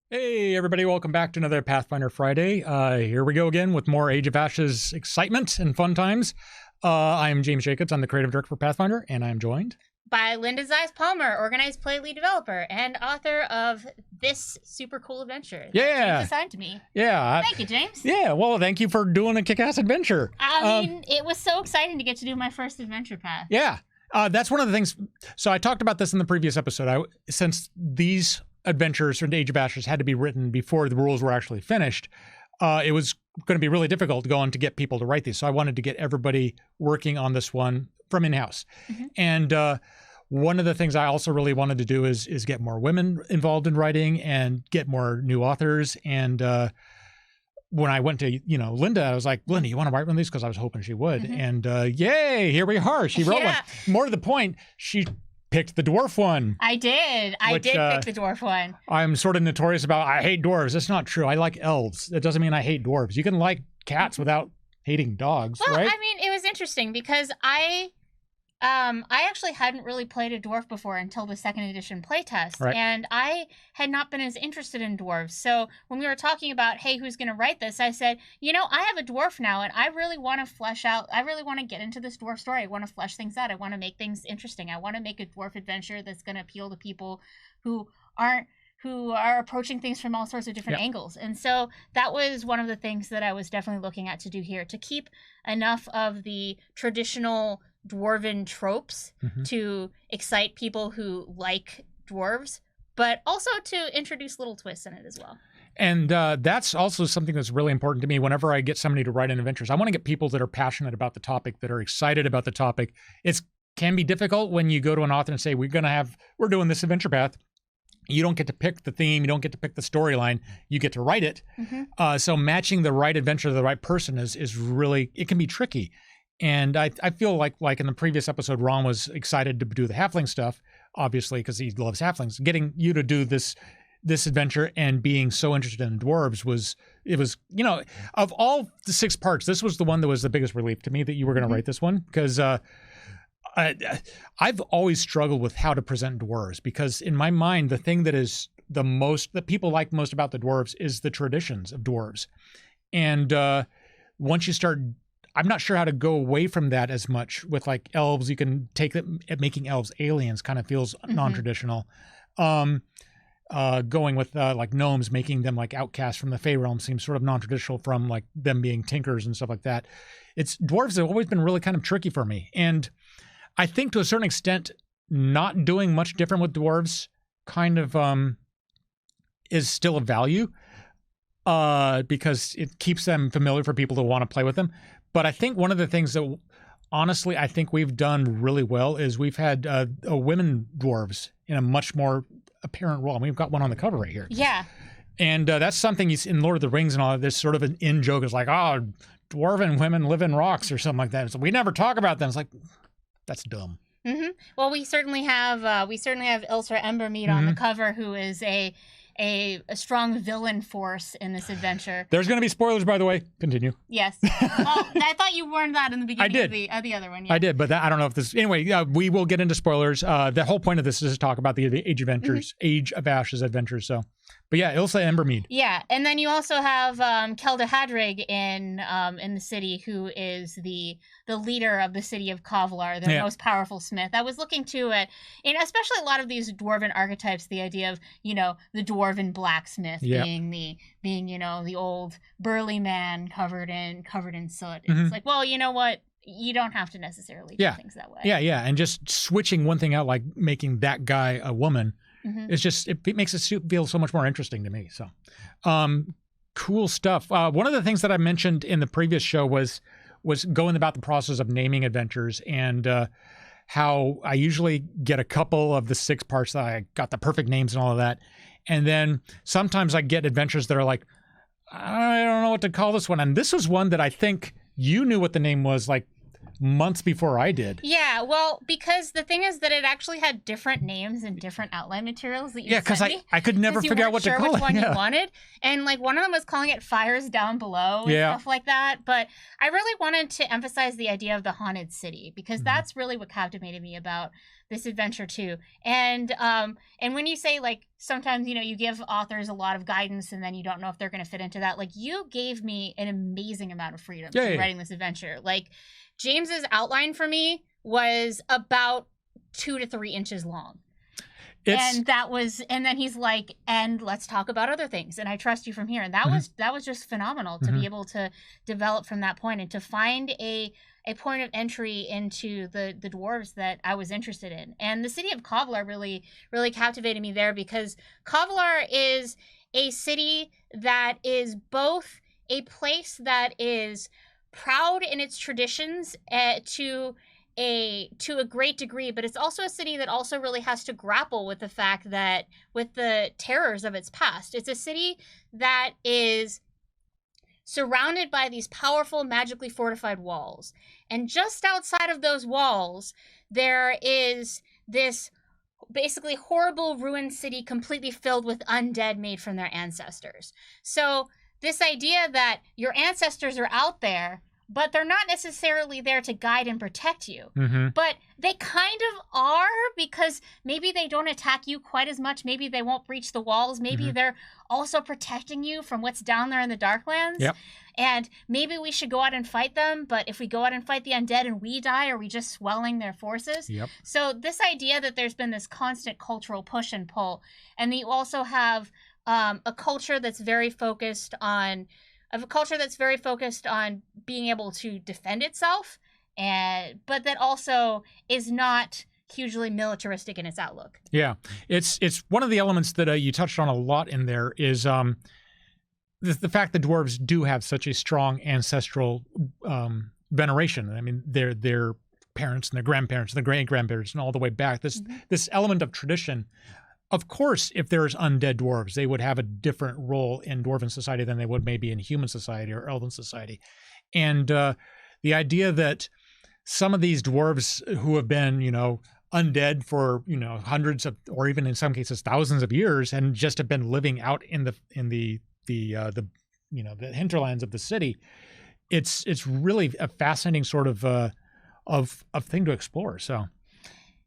Hey everybody, welcome back to another Pathfinder Friday. Here we go again with more Age of Ashes excitement and fun times. I'm James Jacobs, I'm the creative director for Pathfinder, and I'm joined by Linda Zayas-Palmer, organized play lead developer and author of this super cool adventure that James assigned to me. Yeah. Thank you, James. Yeah, well, thank you for doing a kick-ass adventure. I mean, it was so exciting to get to do my first adventure path. Yeah, that's one of the things. So I talked about this in the previous episode. Since these adventures from Age of Ashes had to be written before the rules were actually finished, it was going to be really difficult to go on to get people to write these. So I wanted to get everybody working on this one from in-house. Mm-hmm. And one of the things I also really wanted to do is get more women involved in writing and get more new authors. And when I went to, Linda, I was like, Linda, you want to write one of these? Because I was hoping she would. Mm-hmm. And yay, here we are. She wrote one. More to the point, she picked the dwarf one. I did pick the dwarf one. I'm sort of notorious about, I hate dwarves. That's not true. I like elves. That doesn't mean I hate dwarves. You can like cats without hating dogs, well, right? I mean, it was interesting because I actually hadn't really played a dwarf before until the second edition playtest, right. And I had not been as interested in dwarves. So when we were talking about, hey, who's going to write this, I said, I have a dwarf now, and I really want to get into this dwarf story. I want to flesh things out. I want to make things interesting. I want to make a dwarf adventure that's going to appeal to people who are approaching things from all sorts of different angles. And so that was one of the things that I was definitely looking at to do here, to keep enough of the traditional dwarven tropes to excite people who like dwarves, but also to introduce little twists in it as well. And that's also something that's really important to me whenever I get somebody to write in adventures. I want to get people that are passionate about the topic, that are excited about the topic. It can be difficult when you go to an author and say, we're doing this adventure path. You don't get to pick the theme. You don't get to pick the storyline. You get to write it. Mm-hmm. So matching the right adventure to the right person is really, it can be tricky. And I feel like in the previous episode, Ron was excited to do the halfling stuff, obviously, because he loves halflings. Getting you to do this adventure and being so interested in dwarves was of all the 6 parts, this was the one that was the biggest relief to me that you were going to write this one, because I've always struggled with how to present dwarves, because in my mind, the thing that people like most about the dwarves is the traditions of dwarves. And once you start, I'm not sure how to go away from that as much with like elves. You can take that, making elves aliens kind of feels non-traditional. Going with like gnomes, making them like outcasts from the Fey realm seems sort of non-traditional from like them being tinkers and stuff like that. Dwarves have always been really kind of tricky for me. And I think to a certain extent, not doing much different with dwarves kind of is still a value because it keeps them familiar for people to want to play with them. But I think one of the things that, honestly, I think we've done really well is we've had women dwarves in a much more apparent role. I mean, we've got one on the cover right here. Yeah. And that's something in Lord of the Rings and all of this sort of an in-joke is like, oh, dwarven women live in rocks or something like that. So we never talk about them. It's like, that's dumb. Mm-hmm. Well, we certainly have Ilsa Embermead on the cover, who is a strong villain force in this adventure. There's going to be spoilers, by the way. Continue. Yes. Well, I thought you warned that in the beginning of the other one. Yeah. I did, but I don't know if this... Anyway, we will get into spoilers. The whole point of this is to talk about the Age of Ashes adventures. So, but yeah, Ilsa Embermead. Yeah, and then you also have Kelda Hadrig in the city, who is the leader of the city of Kevlar, the most powerful smith. I was looking to it, and especially a lot of these dwarven archetypes, the idea of the dwarven blacksmith being the old burly man covered in soot. It's like, well, you know what? You don't have to necessarily do things that way. Yeah, and just switching one thing out, like making that guy a woman. It's just, it makes it feel so much more interesting to me. So, cool stuff. One of the things that I mentioned in the previous show was going about the process of naming adventures, and how I usually get a couple of the 6 parts that I got the perfect names and all of that. And then sometimes I get adventures that are like, I don't know what to call this one. And this was one that I think you knew what the name was like months before I did. Yeah, well, because the thing is that it actually had different names and different outline materials that you sent me. Yeah, because I could never figure out what to call it. Which one you wanted. And like one of them was calling it Fires Down Below and stuff like that. But I really wanted to emphasize the idea of the haunted city, because that's really what captivated me about adventure too. And when you say like sometimes you give authors a lot of guidance and then you don't know if they're going to fit into that, like you gave me an amazing amount of freedom in writing this adventure. Like James's outline for me was about 2 to 3 inches long. And then he's like, and let's talk about other things. And I trust you from here. And that was just phenomenal to be able to develop from that point and to find a point of entry into the dwarves that I was interested in. And the city of Kevlar really, really captivated me there because Kevlar is a city that is both a place that is proud in its traditions to a great degree, but it's also a city that also really has to grapple with the fact that with the terrors of its past. It's a city that is surrounded by these powerful, magically fortified walls. And just outside of those walls, there is this basically horrible ruined city completely filled with undead made from their ancestors. So this idea that your ancestors are out there, but they're not necessarily there to guide and protect you. But they kind of are, because maybe they don't attack you quite as much. Maybe they won't breach the walls. Maybe they're also protecting you from what's down there in the Darklands. Yep. And maybe we should go out and fight them. But if we go out and fight the undead and we die, are we just swelling their forces? Yep. So this idea that there's been this constant cultural push and pull. And you also have a culture that's very focused on being able to defend itself, but that also is not hugely militaristic in its outlook. Yeah, it's one of the elements that you touched on a lot in there is the fact that dwarves do have such a strong ancestral veneration. I mean, their parents and their grandparents and their great-grandparents and all the way back. This element of tradition. Of course, if there's undead dwarves, they would have a different role in dwarven society than they would maybe in human society or elven society. And the idea that some of these dwarves who have been, undead for, hundreds of, or even in some cases thousands of years, and just have been living out in the hinterlands of the city, it's really a fascinating sort of thing to explore. So.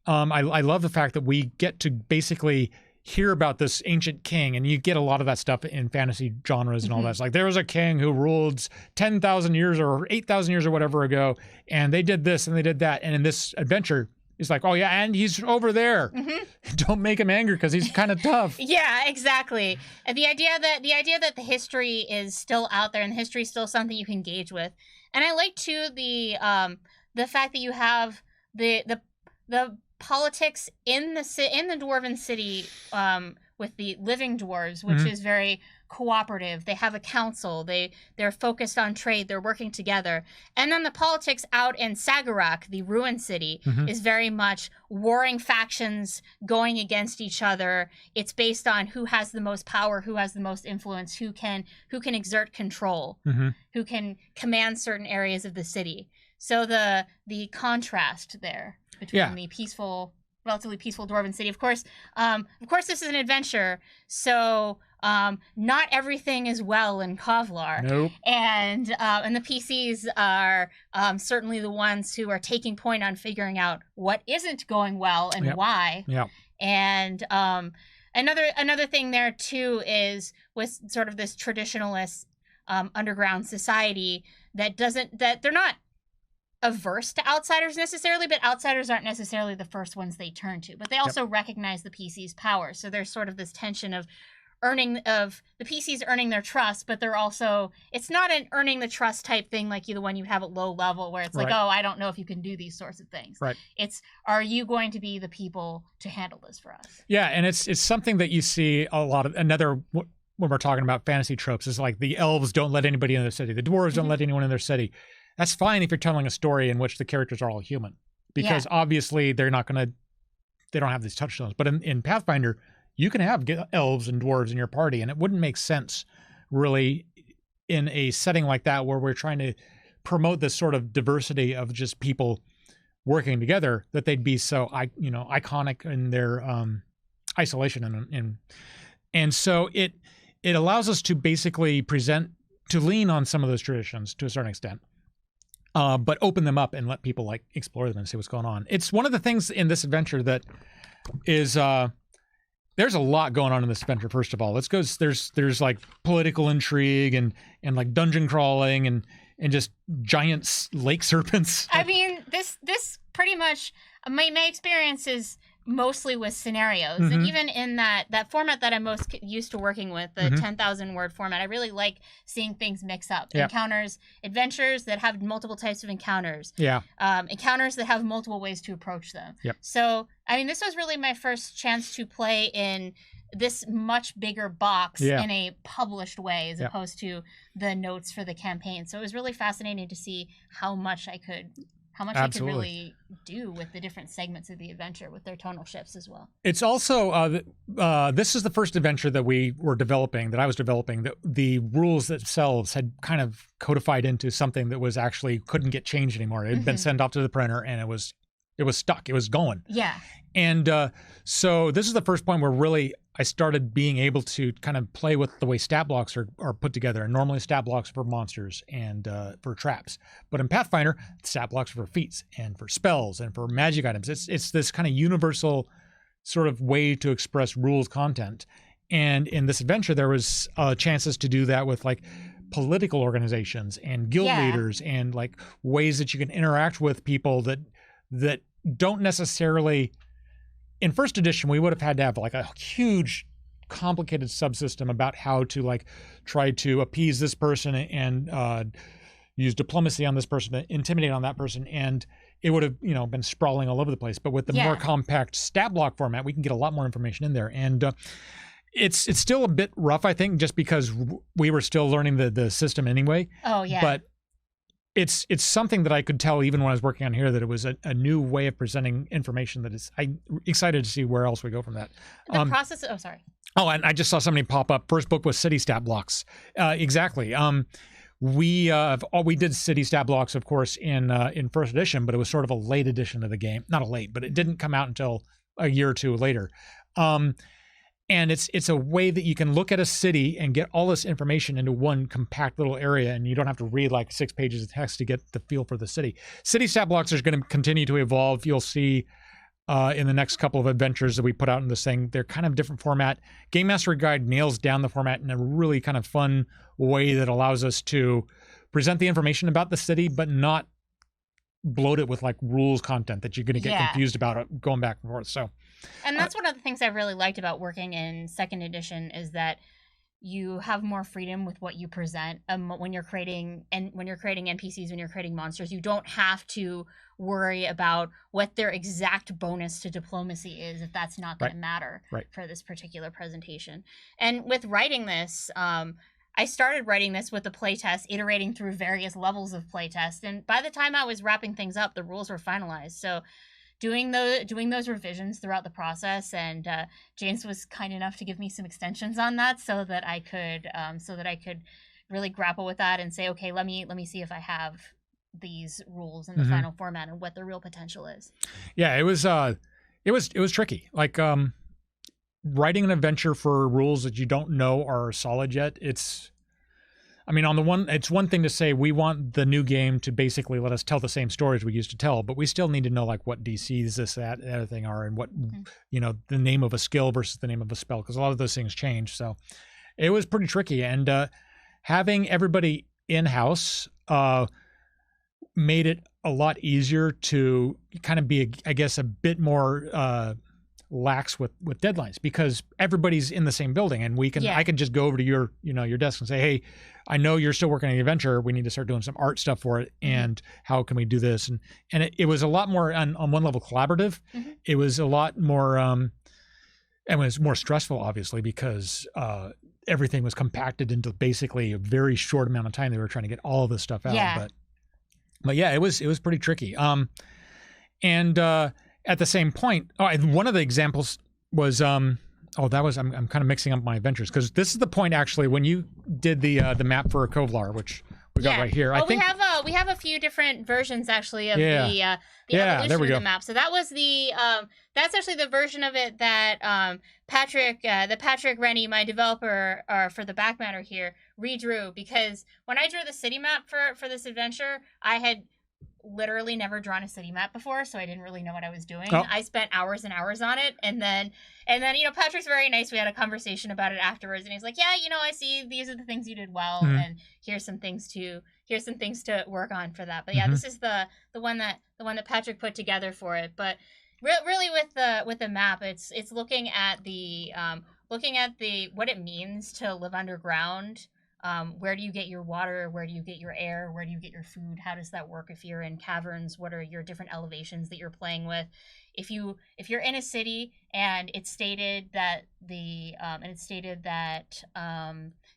I love the fact that we get to basically hear about this ancient king, and you get a lot of that stuff in fantasy genres and all that. It's like there was a king who ruled 10,000 years or 8,000 years or whatever ago, and they did this and they did that. And in this adventure, it's like, oh yeah, and he's over there. Don't make him angry because he's kind of tough. Yeah, exactly. And the idea that the history is still out there and the history is still something you can engage with. And I like too the fact that you have the politics in the dwarven city with the living dwarves, which is very cooperative. They have a council. They're focused on trade. They're working together. And then the politics out in Sagarak, the ruined city, is very much warring factions going against each other. It's based on who has the most power, who has the most influence, who can exert control, who can command certain areas of the city. So the contrast there between the relatively peaceful dwarven city. Of course, this is an adventure, so not everything is well in Kevlar. Nope. And the PCs are certainly the ones who are taking point on figuring out what isn't going well and why. Yeah. And another thing there too is with sort of this traditionalist underground society that they're not averse to outsiders necessarily, but outsiders aren't necessarily the first ones they turn to. But they also recognize the PC's power. So there's sort of this tension of the PCs earning their trust, but they're also, it's not an earning the trust type thing like the one you have at low level where it's like, oh, I don't know if you can do these sorts of things. Right. It's, are you going to be the people to handle this for us? Yeah, and it's something that you see a lot of. Another, when we're talking about fantasy tropes, is like the elves don't let anybody in their city. The dwarves don't let anyone in their city. That's fine if you're telling a story in which the characters are all human, because obviously they don't have these touchstones. But in Pathfinder, you can have elves and dwarves in your party, and it wouldn't make sense really in a setting like that where we're trying to promote this sort of diversity of just people working together, that they'd be so iconic in their isolation. And so it allows us to basically to lean on some of those traditions to a certain extent. but open them up and let people like explore them and see what's going on. It's one of the things in this adventure that is there's a lot going on in this adventure. First of all, there's like political intrigue and like dungeon crawling and just giant lake serpents. I mean, this pretty much my experience is mostly with scenarios, and even in that format that I'm most used to working with, the 10,000 word format, I really like seeing things mix up. Encounters, adventures that have multiple types of encounters. Encounters that have multiple ways to approach them. So I mean, this was really my first chance to play in this much bigger box in a published way, as opposed to the notes for the campaign. So it was really fascinating to see how much I could really do with the different segments of the adventure with their tonal shifts as well. It's also, this is the first adventure that I was developing, that the rules themselves had kind of codified into something that was actually couldn't get changed anymore. It had been sent off to the printer and it was stuck. It was going. Yeah. And so this is the first point where really I started being able to kind of play with the way stat blocks are put together. And normally stat blocks for monsters and for traps. But in Pathfinder, stat blocks are for feats and for spells and for magic items. It's this kind of universal sort of way to express rules content. And in this adventure, there was chances to do that with like political organizations and guild leaders and like ways that you can interact with people that don't necessarily... In first edition, we would have had to have like a huge, complicated subsystem about how to like try to appease this person and use diplomacy on this person, to intimidate on that person, and it would have been sprawling all over the place. But with the more compact stat block format, we can get a lot more information in there, and it's still a bit rough, I think, just because we were still learning the system anyway. Oh yeah, but. It's something that I could tell even when I was working on here that it was a new way of presenting information that is I'm excited to see where else we go from that. The process. Oh, sorry. Oh, and I just saw somebody pop up. First book was city stat blocks. Exactly. We did city stat blocks, of course, in first edition, but it was sort of a late edition of the game. Not a late, but it didn't come out until a year or two later. And it's a way that you can look at a city and get all this information into one compact little area, and you don't have to read like 6 pages of text to get the feel for the city. City stat blocks are going to continue to evolve. You'll see in the next couple of adventures that we put out in this thing, they're kind of different format. Game Master Guide nails down the format in a really kind of fun way that allows us to present the information about the city, but not bloat it with like rules content that you're going to get confused about going back and forth. So. And that's one of the things I really liked about working in second edition is that you have more freedom with what you present when you're creating NPCs, when you're creating monsters. You don't have to worry about what their exact bonus to diplomacy is if that's not going to matter for this particular presentation. And with writing this, I started writing this with a playtest, iterating through various levels of playtest, and by the time I was wrapping things up, the rules were finalized. So doing those revisions throughout the process, and James was kind enough to give me some extensions on that so that I could really grapple with that and say, okay, let me see if I have these rules in the final format and what the real potential is. Yeah, it was tricky. Like writing an adventure for rules that you don't know are solid yet. It's one thing to say we want the new game to basically let us tell the same stories we used to tell, but we still need to know like what DCs this, that, and other thing are, and what the name of a skill versus the name of a spell, because a lot of those things change. So it was pretty tricky, and having everybody in-house made it a lot easier to kind of be, I guess, a bit more lax with deadlines, because everybody's in the same building, and I can just go over to your desk and say, hey, I know you're still working on the adventure. We need to start doing some art stuff for it, and how can we do this? And it was a lot more on one level collaborative. It was a lot more and it was more stressful, obviously, because everything was compacted into basically a very short amount of time. They were trying to get all of this stuff out, but yeah, it was pretty tricky. And at the same point, one of the examples was I'm kind of mixing up my adventures, because this is the point actually when you did the map for Kovlar, which we got right here. I think we have a few different versions actually of the evolution of the map. So that was that's actually the version of it that Patrick Rennie, my developer for the back matter here, redrew, because when I drew the city map for this adventure, I had literally never drawn a city map before, so I didn't really know what I was doing. Oh. I spent hours and hours on it, and then Patrick's very nice. We had a conversation about it afterwards, and he's like, yeah, I see these are the things you did well, and here's some things to work on for that. But yeah, this is the one that Patrick put together for it. But really with the map, it's looking at the what it means to live underground. Where do you get your water? Where do you get your air? Where do you get your food? How does that work if you're in caverns? What are your different elevations that you're playing with? If you're in a city and it's stated that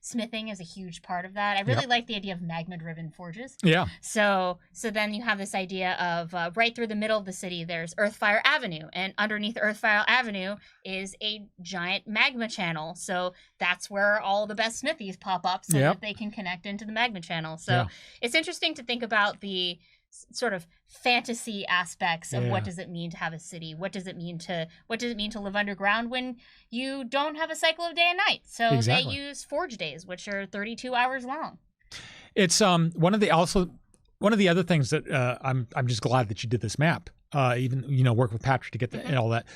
smithing is a huge part of that. I really like the idea of magma-driven forges. Yeah. So then you have this idea of right through the middle of the city, there's Earthfire Avenue, and underneath Earthfire Avenue is a giant magma channel. So that's where all the best smithies pop up, so that they can connect into the magma channel. So it's interesting to think about the sort of fantasy aspects of what does it mean to have a city? What does it mean to live underground when you don't have a cycle of day and night? So they use forge days, which are 32 hours long. It's one of the other things that I'm just glad that you did this map. Even work with Patrick to get and all that.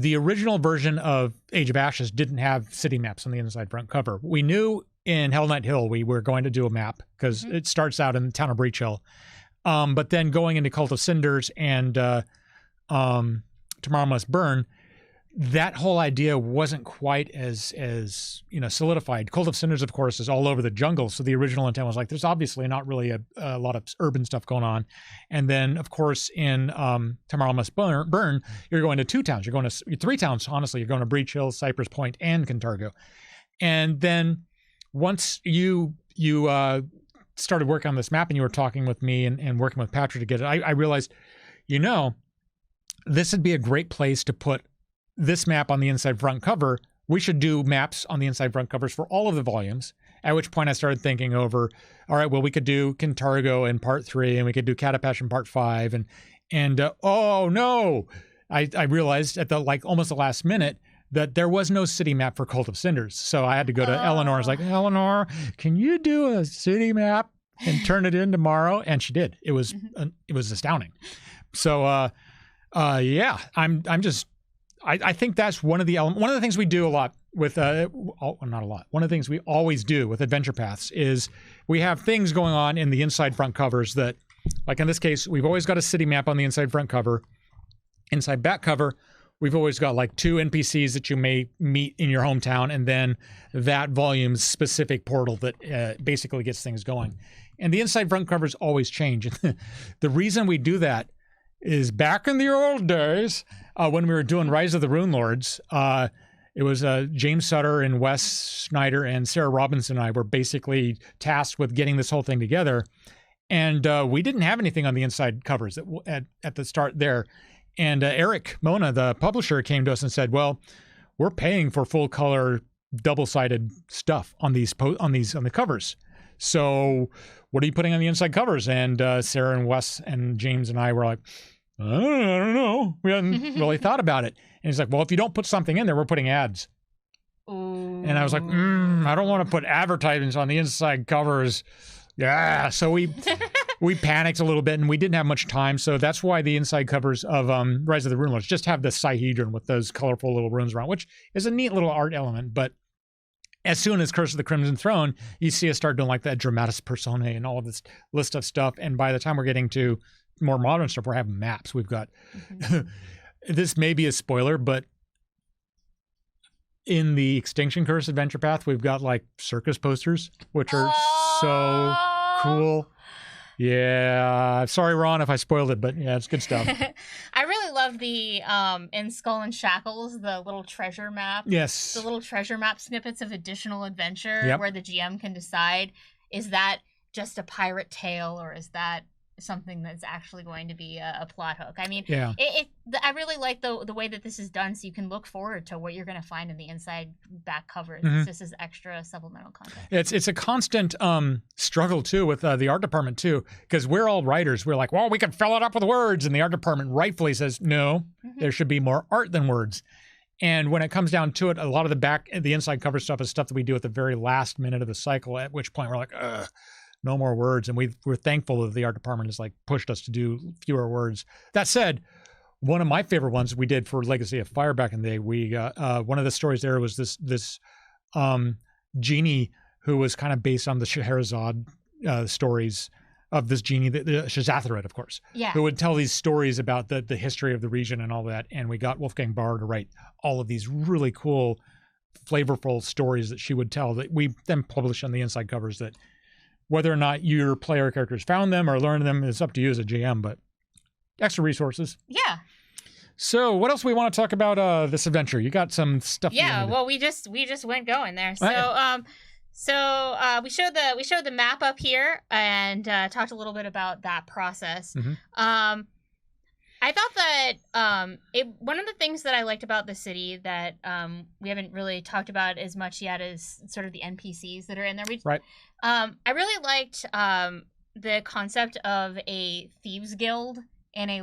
The original version of Age of Ashes didn't have city maps on the inside front cover. We knew in Hell Knight Hill we were going to do a map because it starts out in the town of Breach Hill. But then going into Cult of Cinders and Tomorrow Must Burn, that whole idea wasn't quite as solidified. Cult of Cinders, of course, is all over the jungle, so the original intent was like, there's obviously not really a lot of urban stuff going on. And then, of course, in Tomorrow Must Burn, you're going to 2 towns. You're going to 3 towns, honestly. You're going to Breach Hill, Cypress Point, and Cantargo. And then once you started working on this map and you were talking with me and working with Patrick to get it, I realized, this would be a great place to put this map on the inside front cover. We should do maps on the inside front covers for all of the volumes, at which point I started thinking over, all right, well, we could do Cantargo in part 3 and we could do Catapash in part 5. And oh no, I realized at almost the last minute that there was no city map for Cult of Cinders. So I had to go to Eleanor. I was like, Eleanor, can you do a city map and turn it in tomorrow? And she did. It was astounding. So I think that's one of the things we do a lot with not a lot. One of the things we always do with Adventure Paths is we have things going on in the inside front covers that, like in this case, we've always got a city map on the inside front cover. Inside back cover, we've always got like 2 NPCs that you may meet in your hometown, and then that volume's specific portal that basically gets things going. And the inside front covers always change. The reason we do that is back in the old days, when we were doing Rise of the Rune Lords, it was James Sutter and Wes Snyder and Sarah Robinson and I were basically tasked with getting this whole thing together. And we didn't have anything on the inside covers at the start there. And Eric Mona, the publisher, came to us and said, well, we're paying for full color double-sided stuff on the covers. So what are you putting on the inside covers? And Sarah and Wes and James and I were like, I don't know. We hadn't really thought about it. And he's like, well, if you don't put something in there, we're putting ads. Ooh. And I was like, I don't want to put advertisements on the inside covers. Yeah. So we panicked a little bit and we didn't have much time. So that's why the inside covers of Rise of the Rune Lords just have the Sihedron with those colorful little runes around, which is a neat little art element. But as soon as Curse of the Crimson Throne, you see us start doing like that Dramatis Personae and all of this list of stuff. And by the time we're getting to more modern stuff, we're having maps. We've got, this may be a spoiler, but in the Extinction Curse Adventure Path, we've got like circus posters, which are so cool. Yeah. Sorry, Ron, if I spoiled it, but yeah, it's good stuff. I really love the, in Skull and Shackles, the little treasure map. Yes. The little treasure map snippets of additional adventure where the GM can decide, is that just a pirate tale or is that something that's actually going to be a plot hook? I mean, I really like the way that this is done, so you can look forward to what you're going to find in the inside back covers. This is extra supplemental content. It's a constant struggle too with the art department too, because we're all writers. We're like, well, we can fill it up with words, and the art department rightfully says no, there should be more art than words. And when it comes down to it, a lot of the inside cover stuff is stuff that we do at the very last minute of the cycle, at which point we're like, ugh. no more words. And we're thankful that the art department has like pushed us to do fewer words. That said, one of my favorite ones we did for Legacy of Fire back in the day, we got one of the stories there was this genie who was kind of based on the Scheherazade stories of this genie, the Shazatharet, of course, who would tell these stories about the history of the region and all that. And we got Wolfgang Barr to write all of these really cool, flavorful stories that she would tell that we then published on the inside covers. That whether or not your player characters found them or learned them is up to you as a GM, but extra resources. Yeah. So what else we want to talk about this adventure? You got some stuff. Yeah, well, we just went going there. So we showed the map up here and talked a little bit about that process. Mm-hmm. I thought that one of the things that I liked about the city that we haven't really talked about as much yet is sort of the NPCs that are in there. Right. I really liked the concept of a Thieves Guild and a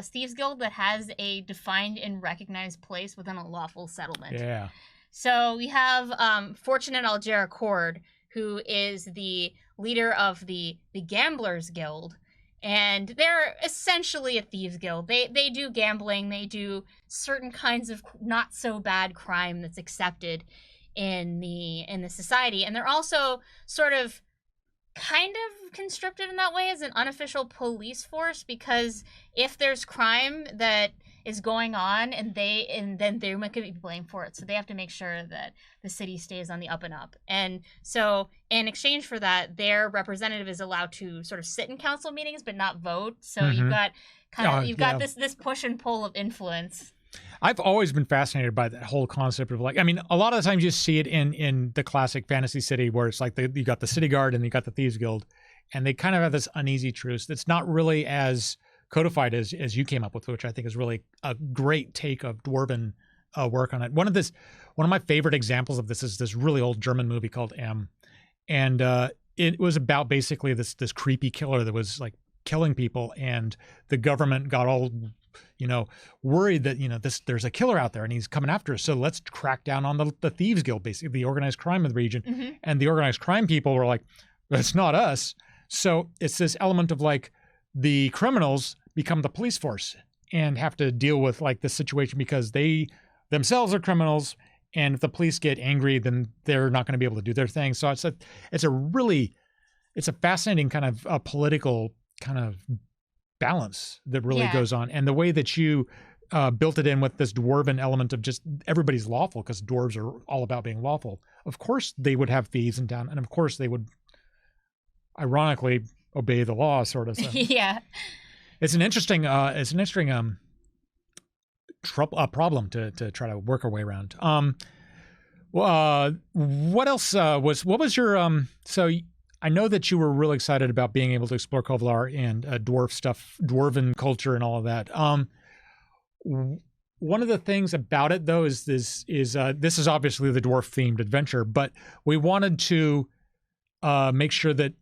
Thieves Guild that has a defined and recognized place within a lawful settlement. Yeah. So we have Fortunate Algera Cord, who is the leader of the Gamblers Guild, and they're essentially a thieves guild. They do gambling, they do certain kinds of not so bad crime that's accepted in the society, and they're also sort of kind of conscripted in that way as an unofficial police force, because if there's crime that is going on and then they might be blamed for it, so they have to make sure that the city stays on the up and up. And so in exchange for that, their representative is allowed to sort of sit in council meetings but not vote. So you've got got this push and pull of influence. I've always been fascinated by that whole concept of like, I mean, a lot of the times you see it in the classic fantasy city where it's like you got the city guard and you got the Thieves Guild, and they kind of have this uneasy truce that's not really as codified as you came up with, which I think is really a great take of Dwarven work on it. One of my favorite examples of this is this really old German movie called M, and it was about basically this creepy killer that was like killing people, and the government got all worried that there's a killer out there and he's coming after us, so let's crack down on the Thieves Guild, basically the organized crime of the region. Mm-hmm. And the organized crime people were like, it's not us. So it's this element of like the criminals become the police force and have to deal with like this situation because they themselves are criminals, and if the police get angry, then they're not going to be able to do their thing. So it's a fascinating kind of a political kind of balance that really goes on. And the way that you built it in with this dwarven element of just everybody's lawful, because dwarves are all about being lawful. Of course they would have thieves in town, and of course they would ironically obey the law, sort of. So. Yeah. It's an interesting problem to try to work our way around. What else what was your so I know that you were really excited about being able to explore Kevlar and dwarf stuff, dwarven culture and all of that. One of the things about it though is this is obviously the dwarf themed adventure, but we wanted to make sure that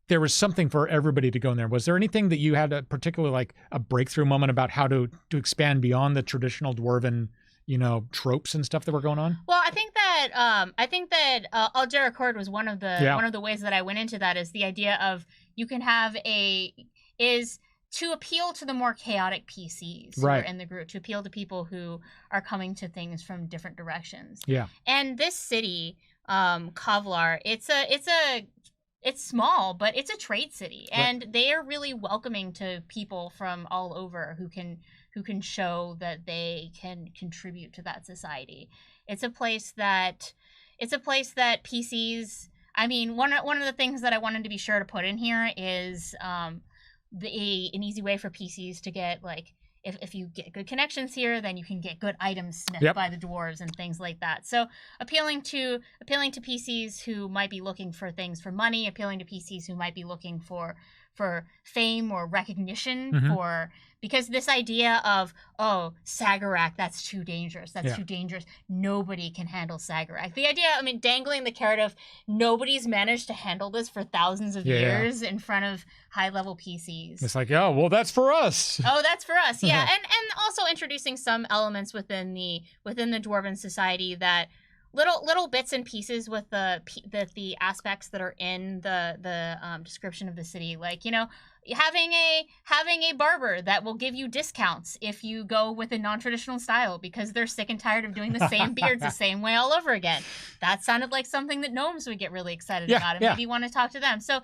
there was something for everybody to go in there. Was there anything that you had a particular like a breakthrough moment about how to expand beyond the traditional dwarven, tropes and stuff that were going on? Well, I think that Algera Cord was one of the ways that I went into that, is the idea of you can have is to appeal to the more chaotic PCs who are in the group, to appeal to people who are coming to things from different directions. Yeah. And this city, Kevlar, it's small, but it's a trade city, and they are really welcoming to people from all over who can show that they can contribute to that society. It's a place that PCs. I mean, one of the things that I wanted to be sure to put in here is an easy way for PCs to get like. If you get good connections here, then you can get good items sniffed by the dwarves and things like that. So appealing to PCs who might be looking for things for money, appealing to PCs who might be looking for fame or recognition, because this idea of, Sagarak, that's too dangerous. Too dangerous. Nobody can handle Sagarak. The idea, dangling the carrot of nobody's managed to handle this for thousands of years in front of high-level PCs. It's like, oh, well, that's for us. Oh, that's for us. Yeah, and also introducing some elements within the Dwarven society that little bits and pieces with the aspects that are in the description of the city, like, you know, having a barber that will give you discounts if you go with a non-traditional style because they're sick and tired of doing the same beards the same way all over again. That sounded like something that gnomes would get really excited about, and maybe want to talk to them. So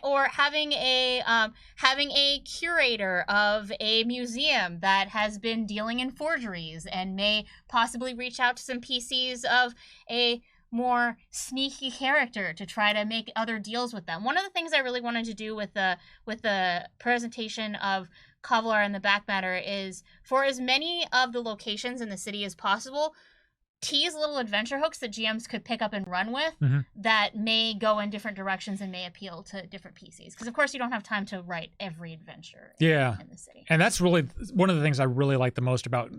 or having a curator of a museum that has been dealing in forgeries and may possibly reach out to some PCs of a more sneaky character to try to make other deals with them. One of the things I really wanted to do with the presentation of Kevlar and the back matter is, for as many of the locations in the city as possible, tease little adventure hooks that GMs could pick up and run with that may go in different directions and may appeal to different PCs. Because of course you don't have time to write every adventure in the city. And that's really one of the things I really like the most about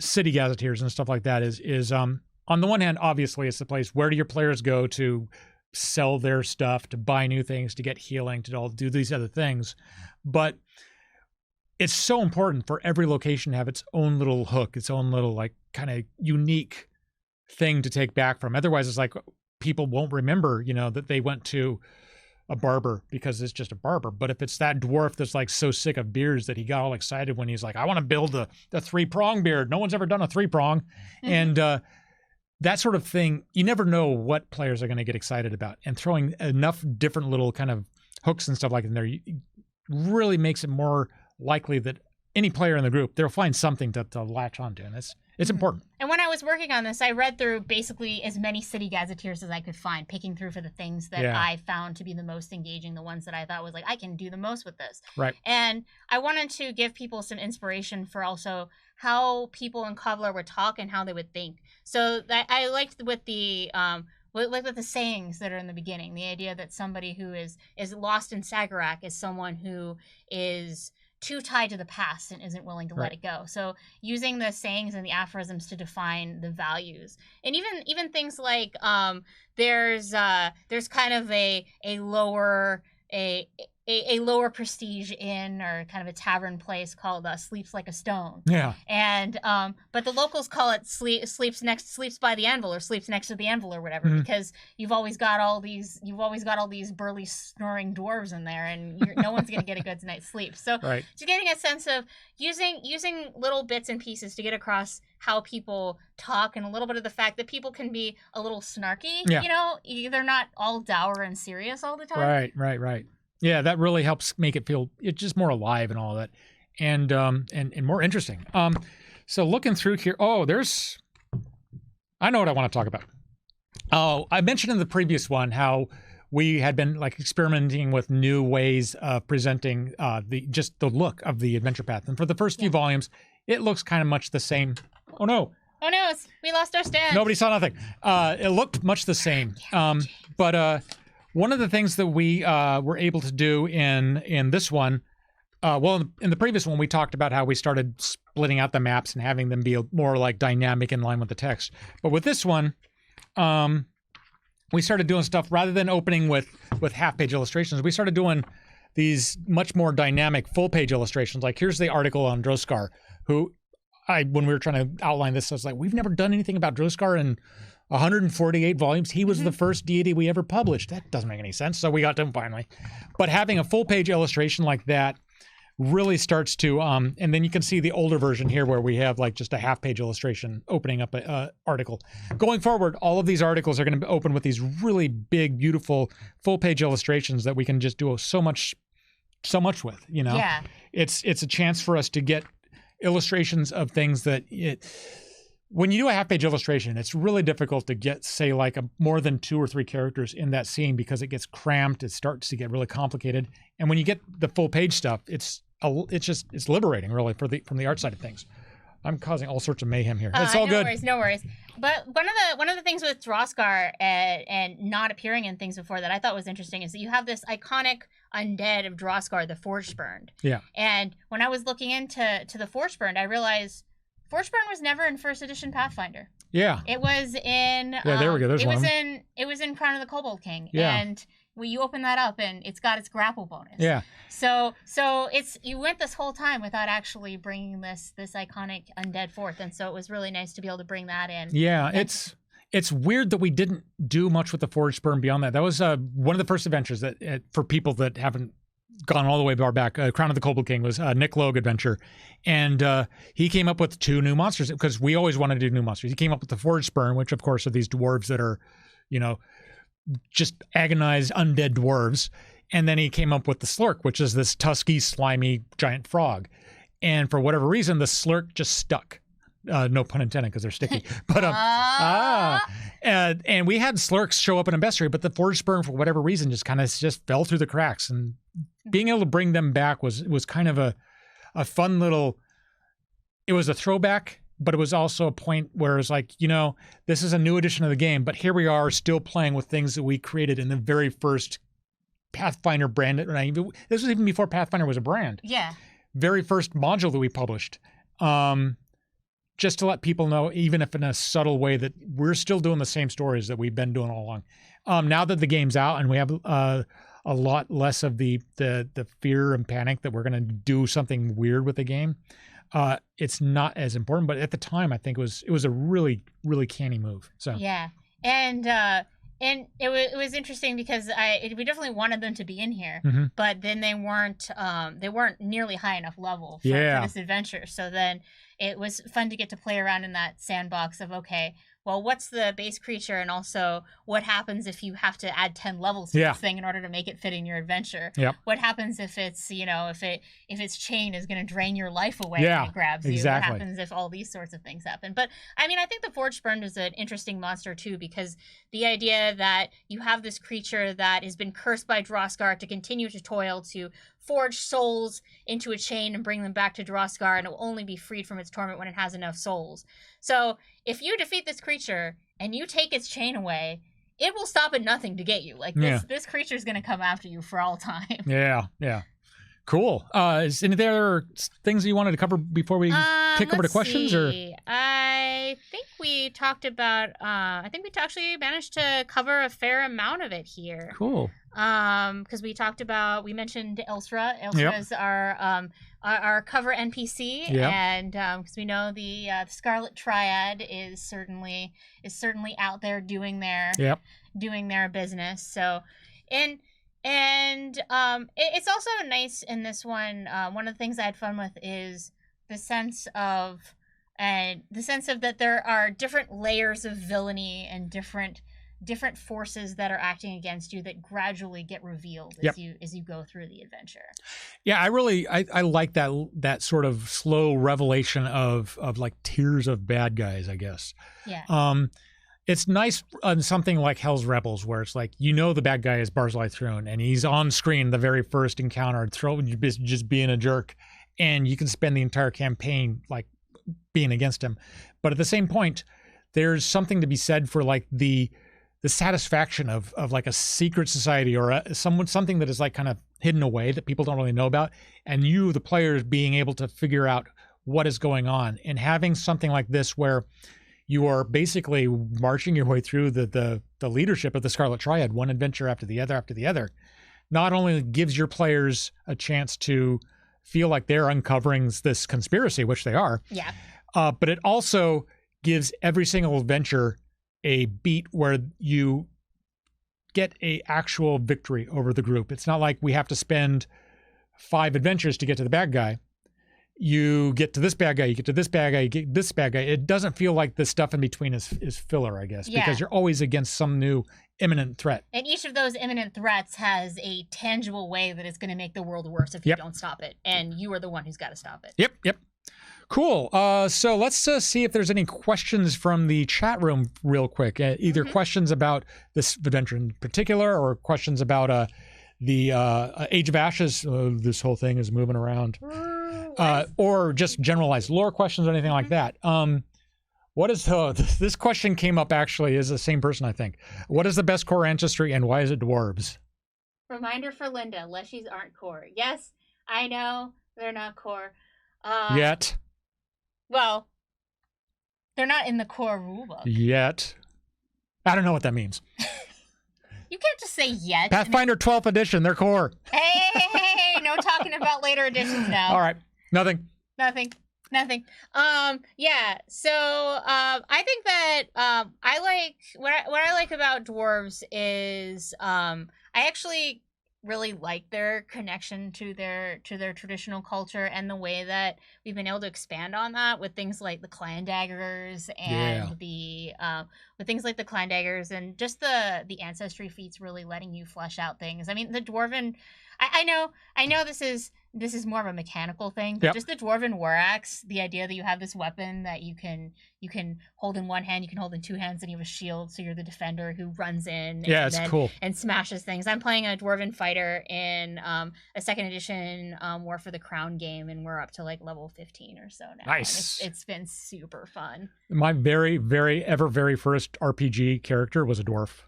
city gazetteers and stuff like that is on the one hand, obviously, it's the place where do your players go to sell their stuff, to buy new things, to get healing, to all do these other things. But it's so important for every location to have its own little hook, its own little like kind of unique thing to take back from. Otherwise, it's like people won't remember, you know, that they went to a barber because it's just a barber. But if it's that dwarf that's like so sick of beards that he got all excited when he's like, I want to build the 3-prong beard. No one's ever done a 3-prong. And that sort of thing, you never know what players are going to get excited about. And throwing enough different little kind of hooks and stuff like that in there really makes it more likely that any player in the group, they'll find something to latch onto. And it's important. And when I was working on this, I read through basically as many city gazetteers as I could find, picking through for the things that I found to be the most engaging, the ones that I thought was like, I can do the most with this. Right. And I wanted to give people some inspiration for also how people in Kevlar would talk and how they would think. So I liked with the with the sayings that are in the beginning, the idea that somebody who is lost in Sagarak is someone who is too tied to the past and isn't willing to let it go. So using the sayings and the aphorisms to define the values, and even things like there's kind of a lower prestige inn or kind of a tavern place called Sleeps Like a Stone. Yeah. And but the locals call it sleeps by the anvil or sleeps next to the anvil or whatever, because you've always got all these burly snoring dwarves in there, and no one's gonna get a good night's sleep. So just getting a sense of using little bits and pieces to get across how people talk, and a little bit of the fact that people can be a little snarky. You know, they're not all dour and serious all the time. Right. Yeah, that really helps make it feel just more alive and all that, and more interesting. So looking through here, I know what I want to talk about. Oh, I mentioned in the previous one how we had been like experimenting with new ways of presenting the look of the adventure path, and for the first few volumes, it looks kind of much the same. Oh no, we lost our stand. Nobody saw nothing. It looked much the same, but. One of the things that we were able to do in this one, in the previous one, we talked about how we started splitting out the maps and having them be more like dynamic in line with the text. But with this one, we started doing stuff rather than opening with half-page illustrations. We started doing these much more dynamic full-page illustrations. Like here's the article on Droskar, when we were trying to outline this, I was like, we've never done anything about Droskar in 148 volumes. He was the first deity we ever published. That doesn't make any sense. So we got to him finally. But having a full page illustration like that really starts to, and then you can see the older version here where we have like just a half page illustration opening up an article. Going forward, all of these articles are going to open with these really big, beautiful full page illustrations that we can just do so much with, you know? Yeah. It's a chance for us to get illustrations of things that when you do a half-page illustration, it's really difficult to get, say, like more than 2 or 3 characters in that scene because it gets cramped. It starts to get really complicated. And when you get the full-page stuff, it's liberating, really, from the art side of things. I'm causing all sorts of mayhem here. It's all good. No worries. But one of the things with Droskar and not appearing in things before that I thought was interesting is that you have this iconic undead of Droskar, the Forgeburned. Yeah. And when I was looking into the Forgeburned, I realized Forgeburned was never in first edition Pathfinder. Yeah. It was in there we go. There's one. It was in Crown of the Kobold King. Yeah. And you open that up and it's got its grapple bonus. Yeah. So you went this whole time without actually bringing this iconic undead forth, and so it was really nice to be able to bring that in. Yeah, it's weird that we didn't do much with the Forged Burn beyond that. That was one of the first adventures that, for people that haven't gone all the way back, Crown of the Kobold King was Nick Logue adventure. And he came up with 2 new monsters because we always wanted to do new monsters. He came up with the Forged Burn, which of course are these dwarves that are, just agonized undead dwarves. And then he came up with the Slurk, which is this tusky, slimy, giant frog. And for whatever reason, the Slurk just stuck. No pun intended, because they're sticky. But and we had Slurks show up in a bestiary, but the Forged Burn, for whatever reason, just kind of just fell through the cracks. And being able to bring them back was kind of a fun little. It was a throwback, but it was also a point where it's like, this is a new edition of the game, but here we are still playing with things that we created in the very first Pathfinder brand. This was even before Pathfinder was a brand. Yeah. Very first module that we published. Just to let people know, even if in a subtle way, that we're still doing the same stories that we've been doing all along. Now that the game's out and we have a lot less of the fear and panic that we're going to do something weird with the game, it's not as important. But at the time, I think it was a really, really canny move. So yeah, and it was interesting because we definitely wanted them to be in here, but then they weren't nearly high enough level for this adventure. So then it was fun to get to play around in that sandbox of, okay, well, what's the base creature, and also what happens if you have to add 10 levels to this thing in order to make it fit in your adventure? Yep. What happens if it's if its chain is going to drain your life away when it grabs you? Exactly. What happens if all these sorts of things happen? But I mean, I think the Forged Burn is an interesting monster too, because the idea that you have this creature that has been cursed by Droskar to continue to toil to forge souls into a chain and bring them back to Droskar, and it will only be freed from its torment when it has enough souls. So if you defeat this creature and you take its chain away, it will stop at nothing to get you. Like this creature is going to come after you for all time. Yeah. Cool. Is any other things you wanted to cover before we kick over to questions? Or I think we talked about. I think we actually managed to cover a fair amount of it here. Cool. Because we mentioned Elsra. Elsra is our cover NPC, and because we know the Scarlet Triad is certainly out there doing their business. So, it's also nice in this one. One of the things I had fun with is the sense of that there are different layers of villainy and different forces that are acting against you that gradually get revealed as you go through the adventure. Yeah, I like that sort of slow revelation of like tiers of bad guys, I guess. Yeah. It's nice on something like Hell's Rebels, where it's like, the bad guy is Barzillai Throne, and he's on screen the very first encounter, just being a jerk, and you can spend the entire campaign like being against him. But at the same point, there's something to be said for like the satisfaction of like a secret society or something that is like kind of hidden away that people don't really know about, and you, the players, being able to figure out what is going on, and having something like this where you are basically marching your way through the leadership of the Scarlet Triad, one adventure after the other, not only gives your players a chance to feel like they're uncovering this conspiracy, which they are, but it also gives every single adventure a beat where you get a actual victory over the group. It's not like we have to spend 5 adventures to get to the bad guy. You get to this bad guy, you get to this bad guy, you get this bad guy. It doesn't feel like the stuff in between is filler, I guess, because you're always against some new imminent threat. And each of those imminent threats has a tangible way that it's going to make the world worse if you don't stop it. And you are the one who's got to stop it. Yep. Cool. So let's see if there's any questions from the chat room real quick. Either questions about this adventure in particular, or questions about the Age of Ashes. This whole thing is moving around. Or just generalized lore questions or anything like that. What is this question came up actually is the same person, I think. What is the best core ancestry and why is it dwarves? Reminder for Linda, Leshies aren't core. Yes, I know they're not core. Yet. Well, they're not in the core rulebook. Yet. I don't know what that means. You can't just say yet. Pathfinder 12th edition, they're core. Hey, no talking about later editions now. All right. Nothing. Nothing. Yeah. So, I think that I like what I like about dwarves is I actually really like their connection to their traditional culture and the way that we've been able to expand on that with things like the clan daggers and with things like the clan daggers and just the ancestry feats really letting you flesh out things. I mean, the dwarven. I know this is more of a mechanical thing, but just the Dwarven War Axe, the idea that you have this weapon that you can hold in one hand, you can hold in two hands, and you have a shield, so you're the defender who runs in cool. and smashes things. I'm playing a Dwarven fighter in a 2nd edition War for the Crown game, and we're up to like level 15 or so now. Nice. It's been super fun. My very first RPG character was a dwarf.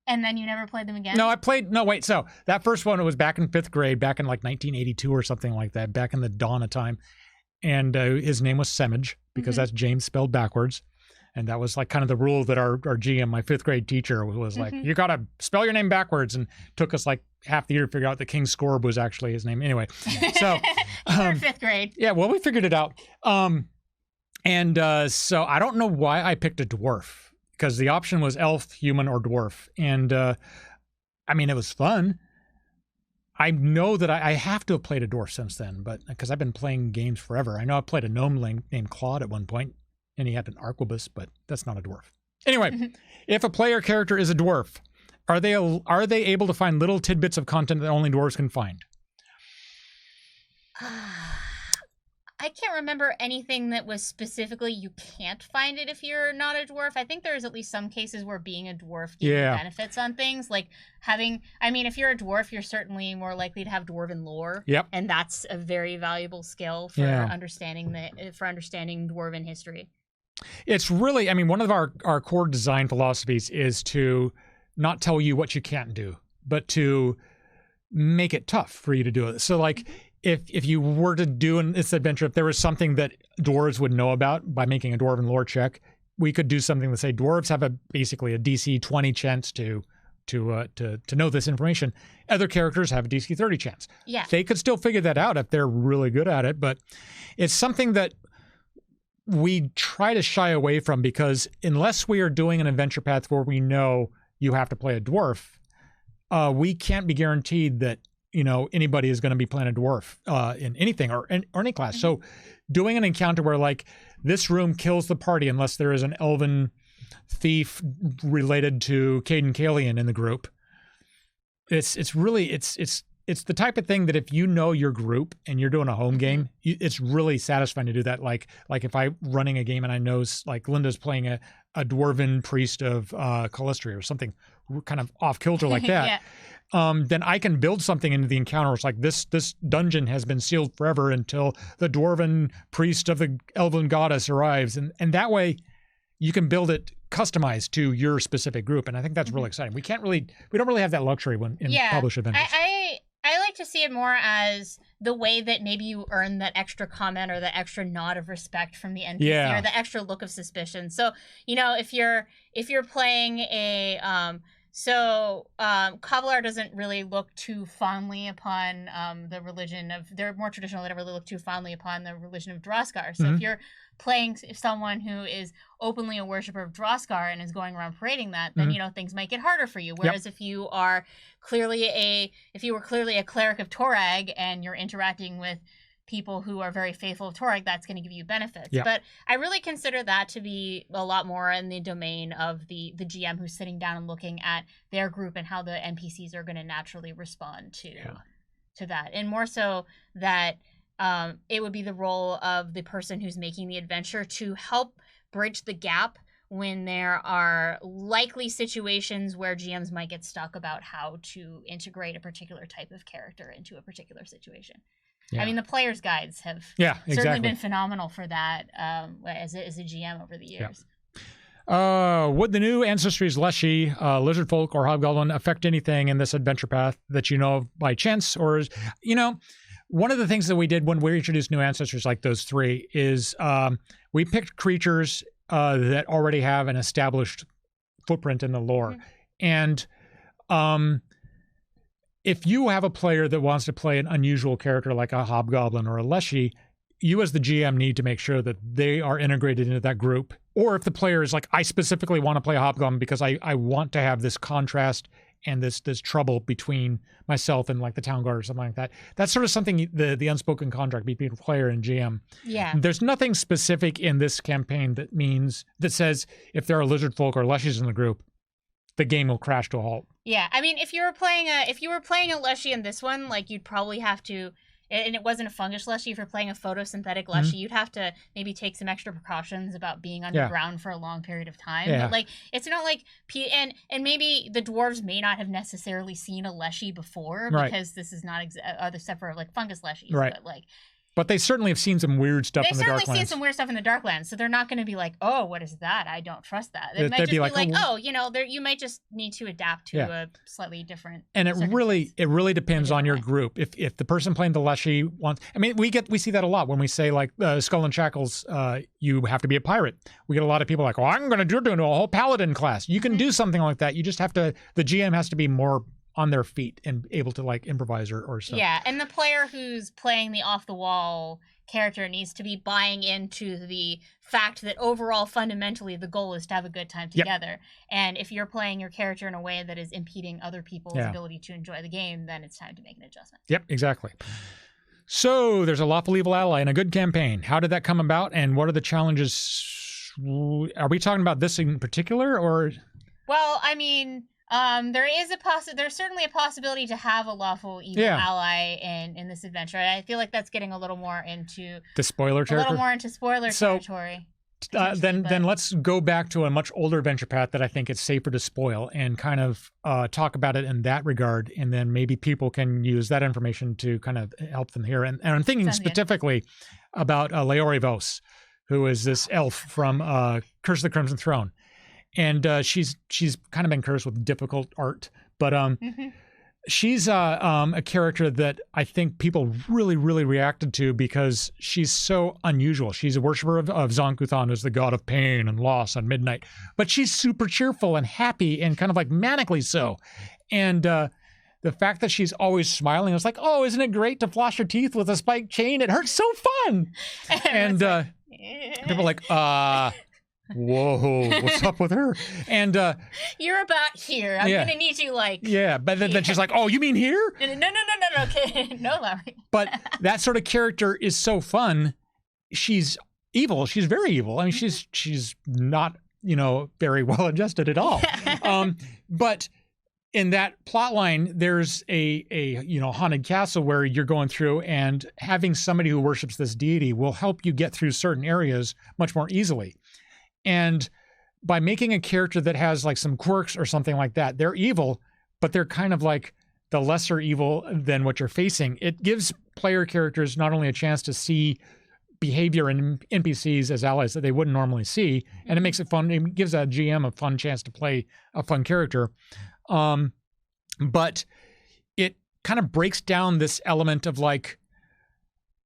And then you never played them again? So that first one, it was back in 5th grade, back in like 1982 or something like that, back in the dawn of time. And his name was Semage, because that's James spelled backwards. And that was like kind of the rule that our GM, my 5th grade teacher, was like, you got to spell your name backwards. And took us like half the year to figure out that King Scorb was actually his name. Anyway, so. You were 5th grade. Yeah, well, we figured it out. So I don't know why I picked a dwarf. Because the option was elf, human, or dwarf. And, I mean, it was fun. I know that I have to have played a dwarf since then, but because I've been playing games forever. I know I played a gnome named Claude at one point, and he had an arquebus, but that's not a dwarf. Anyway, if a player character is a dwarf, are they able to find little tidbits of content that only dwarves can find? I can't remember anything that was specifically you can't find it if you're not a dwarf. I think there's at least some cases where being a dwarf gives you benefits on things. Like if you're a dwarf, you're certainly more likely to have Dwarven Lore. Yep. And that's a very valuable skill for understanding Dwarven history. It's really, I mean, one of our core design philosophies is to not tell you what you can't do, but to make it tough for you to do it. So like, if you were to do this adventure, if there was something that dwarves would know about by making a Dwarven Lore check, we could do something to say dwarves have basically a DC 20 chance to know this information. Other characters have a DC 30 chance. Yeah. They could still figure that out if they're really good at it, but it's something that we try to shy away from, because unless we are doing an adventure path where we know you have to play a dwarf, we can't be guaranteed that anybody is going to be playing a dwarf in anything or any class. So doing an encounter where like this room kills the party unless there is an elven thief related to Caden Kalian in the group. It's the type of thing that if you know your group and you're doing a home game, it's really satisfying to do that. Like if I'm running a game and I know like Linda's playing a dwarven priest of Calistria or something kind of off kilter like that. Then I can build something into the encounter. It's like this dungeon has been sealed forever until the dwarven priest of the elven goddess arrives. And that way you can build it customized to your specific group. And I think that's really exciting. We don't really have that luxury when in published adventures. I like to see it more as the way that maybe you earn that extra comment or the extra nod of respect from the NPC or the extra look of suspicion. So, if you're playing a Kavlar doesn't really look too fondly upon the religion of, they're more traditional, they don't really look too fondly upon the religion of Droskar. So if you're playing someone who is openly a worshiper of Droskar and is going around parading that, then things might get harder for you. Whereas if you were clearly a cleric of Torag and you're interacting with people who are very faithful of Torag, that's going to give you benefits. But I really consider that to be a lot more in the domain of the GM who's sitting down and looking at their group and how the NPCs are going to naturally respond to that. And more so that it would be the role of the person who's making the adventure to help bridge the gap when there are likely situations where GMs might get stuck about how to integrate a particular type of character into a particular situation. I mean, the player's guides have certainly been phenomenal for that as a GM over the years. Would the new ancestries Leshy, lizard folk, or hobgoblin affect anything in this adventure path that you know of by chance? Or, one of the things that we did when we introduced new ancestors like those three is we picked creatures that already have an established footprint in the lore. And if you have a player that wants to play an unusual character like a hobgoblin or a leshy, you as the GM need to make sure that they are integrated into that group. Or if the player is like, I specifically want to play a hobgoblin because I want to have this contrast and this trouble between myself and like the town guard or something like that. That's sort of something, the unspoken contract between player and GM. Yeah. There's nothing specific in this campaign that says if there are lizard folk or leshies in the group, the game will crash to a halt. Yeah, I mean, if you were playing a Leshy in this one, like you'd probably have to, and it wasn't a fungus Leshy. If you're playing a photosynthetic Leshy, you'd have to maybe take some extra precautions about being underground for a long period of time. Yeah. But like, it's not like and maybe the dwarves may not have necessarily seen a Leshy before because this is not except for like fungus Leshies, right? But like. But they certainly have seen some weird stuff in the Darklands. They've certainly seen some weird stuff in the Darklands, so they're not going to be like, "Oh, what is that? I don't trust that." They might just be like, "Oh, you might just need to adapt to a slightly different." And it really depends on your group. If the person playing the Leshy wants, I mean, we see that a lot when we say like Skull and Shackles, you have to be a pirate. We get a lot of people like, "Oh, I'm going to do a whole paladin class." You can do something like that. You just have to. The GM has to be more on their feet and able to like improvise or stuff. Yeah, and the player who's playing the off the wall character needs to be buying into the fact that overall fundamentally the goal is to have a good time together. Yep. And if you're playing your character in a way that is impeding other people's ability to enjoy the game, then it's time to make an adjustment. Yep, exactly. So there's a Lawful Evil ally in a good campaign. How did that come about and what are the challenges? Are we talking about this in particular or? Well, I mean, there's certainly a possibility to have a Lawful Evil ally in this adventure. I feel like that's getting a little more into the spoiler territory. A little more into spoiler territory. Then let's go back to a much older adventure path that I think it's safer to spoil and kind of talk about it in that regard, and then maybe people can use that information to kind of help them here. And I'm thinking specifically about Leori Vos, who is this elf from Curse of the Crimson Throne. And she's kind of been cursed with difficult art, but she's a character that I think people really, really reacted to because she's so unusual. She's a worshiper of Zonkuthan, who's the god of pain and loss and midnight, but she's super cheerful and happy and kind of like manically so. And the fact that she's always smiling, it's like, oh, isn't it great to floss your teeth with a spiked chain? It hurts so fun. And people are like, whoa, what's up with her? And you're about here. I'm gonna need you like. Yeah, but then she's like, oh, you mean here? No, okay, no, Larry. But that sort of character is so fun. She's evil. She's very evil. I mean, she's not very well adjusted at all. But in that plot line, there's a haunted castle where you're going through, and having somebody who worships this deity will help you get through certain areas much more easily. And by making a character that has like some quirks or something like that, they're evil, but they're kind of like the lesser evil than what you're facing. It gives player characters not only a chance to see behavior in NPCs as allies that they wouldn't normally see, and it makes it fun. It gives a GM a fun chance to play a fun character. But it kind of breaks down this element of like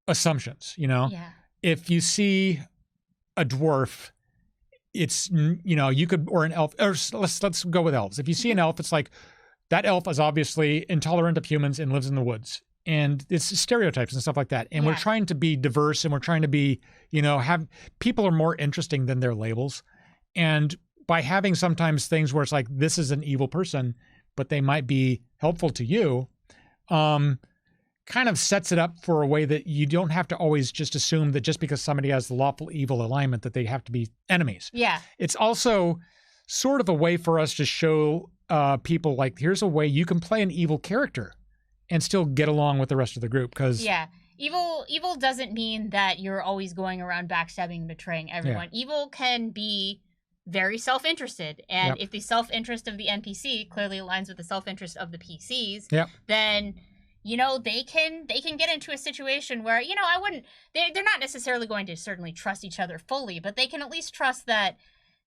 assumptions, Yeah. If you see a dwarf, it's, you could, or an elf, or let's go with elves. If you see an elf, it's like, that elf is obviously intolerant of humans and lives in the woods. And it's stereotypes and stuff like that. And we're trying to be diverse, and we're trying to be, have, people are more interesting than their labels. And by having sometimes things where it's like, this is an evil person, but they might be helpful to you, kind of sets it up for a way that you don't have to always just assume that just because somebody has the lawful evil alignment that they have to be enemies. Yeah. It's also sort of a way for us to show people like, here's a way you can play an evil character and still get along with the rest of the group. Because evil doesn't mean that you're always going around backstabbing and betraying everyone. Yeah. Evil can be very self-interested, and if the self-interest of the NPC clearly aligns with the self-interest of the PCs, then they can get into a situation where they're not necessarily going to certainly trust each other fully, but they can at least trust that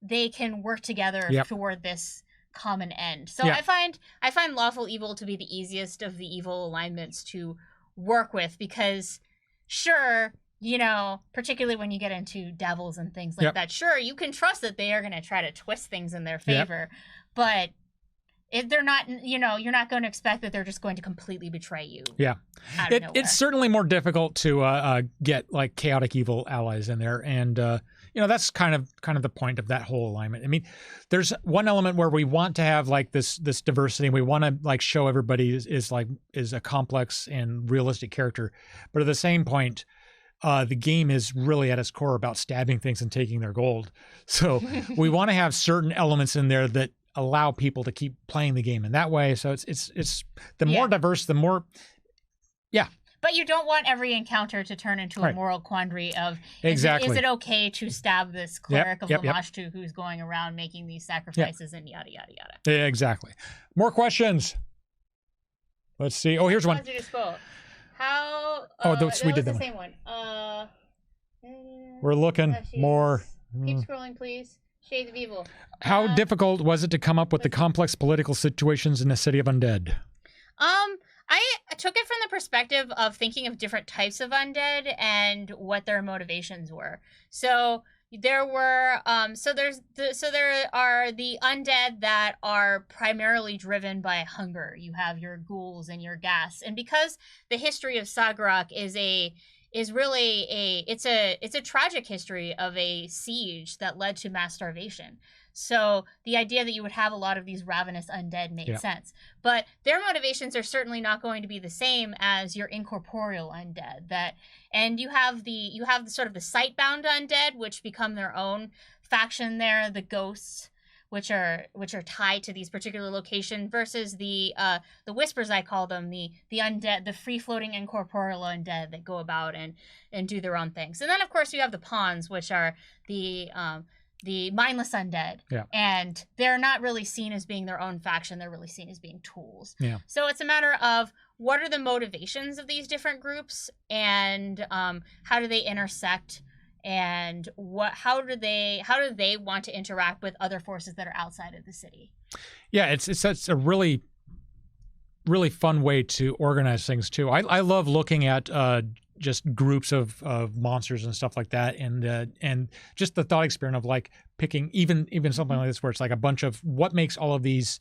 they can work together toward this common end. So I find Lawful Evil to be the easiest of the evil alignments to work with, because sure, particularly when you get into devils and things like that, sure, you can trust that they are going to try to twist things in their favor, but if they're not, you're not going to expect that they're just going to completely betray you. Yeah. Out of nowhere. It's certainly more difficult to get like chaotic evil allies in there. And, that's kind of the point of that whole alignment. I mean, there's one element where we want to have like this diversity. And we want to like show everybody is a complex and realistic character. But at the same point, the game is really at its core about stabbing things and taking their gold. So we want to have certain elements in there that allow people to keep playing the game in that way. So it's the more diverse, the more, yeah. But you don't want every encounter to turn into a moral quandary of, exactly. Is it okay to stab this cleric of Lamashtu who's going around making these sacrifices and yada, yada, yada. Yeah, exactly. More questions. Let's see. Oh, here's one. How? We did the that same one. We're looking more. Keep scrolling, please. Shades of Evil. How difficult was it to come up with the complex political situations in the City of Undead? I took it from the perspective of thinking of different types of undead and what their motivations were. So there were there are the undead that are primarily driven by hunger. You have your ghouls and your ghast, and because the history of Sagarok is really a tragic history of a siege that led to mass starvation. So the idea that you would have a lot of these ravenous undead made sense. But their motivations are certainly not going to be the same as your incorporeal undead. And you have the sort of the sight-bound undead, which become their own faction there, the ghosts, which are tied to these particular locations, versus the whispers, I call them, the undead, the free-floating incorporeal undead that go about and do their own things. And then of course you have the pawns, which are the mindless undead. Yeah. And they're not really seen as being their own faction. They're really seen as being tools. Yeah. So it's a matter of what are the motivations of these different groups, and how do they intersect, and how do they want to interact with other forces that are outside of the city. Yeah, it's a really, really fun way to organize things too. I love looking at just groups of monsters and stuff like that, and just the thought experiment of like picking even something like this where it's like a bunch of what makes all of these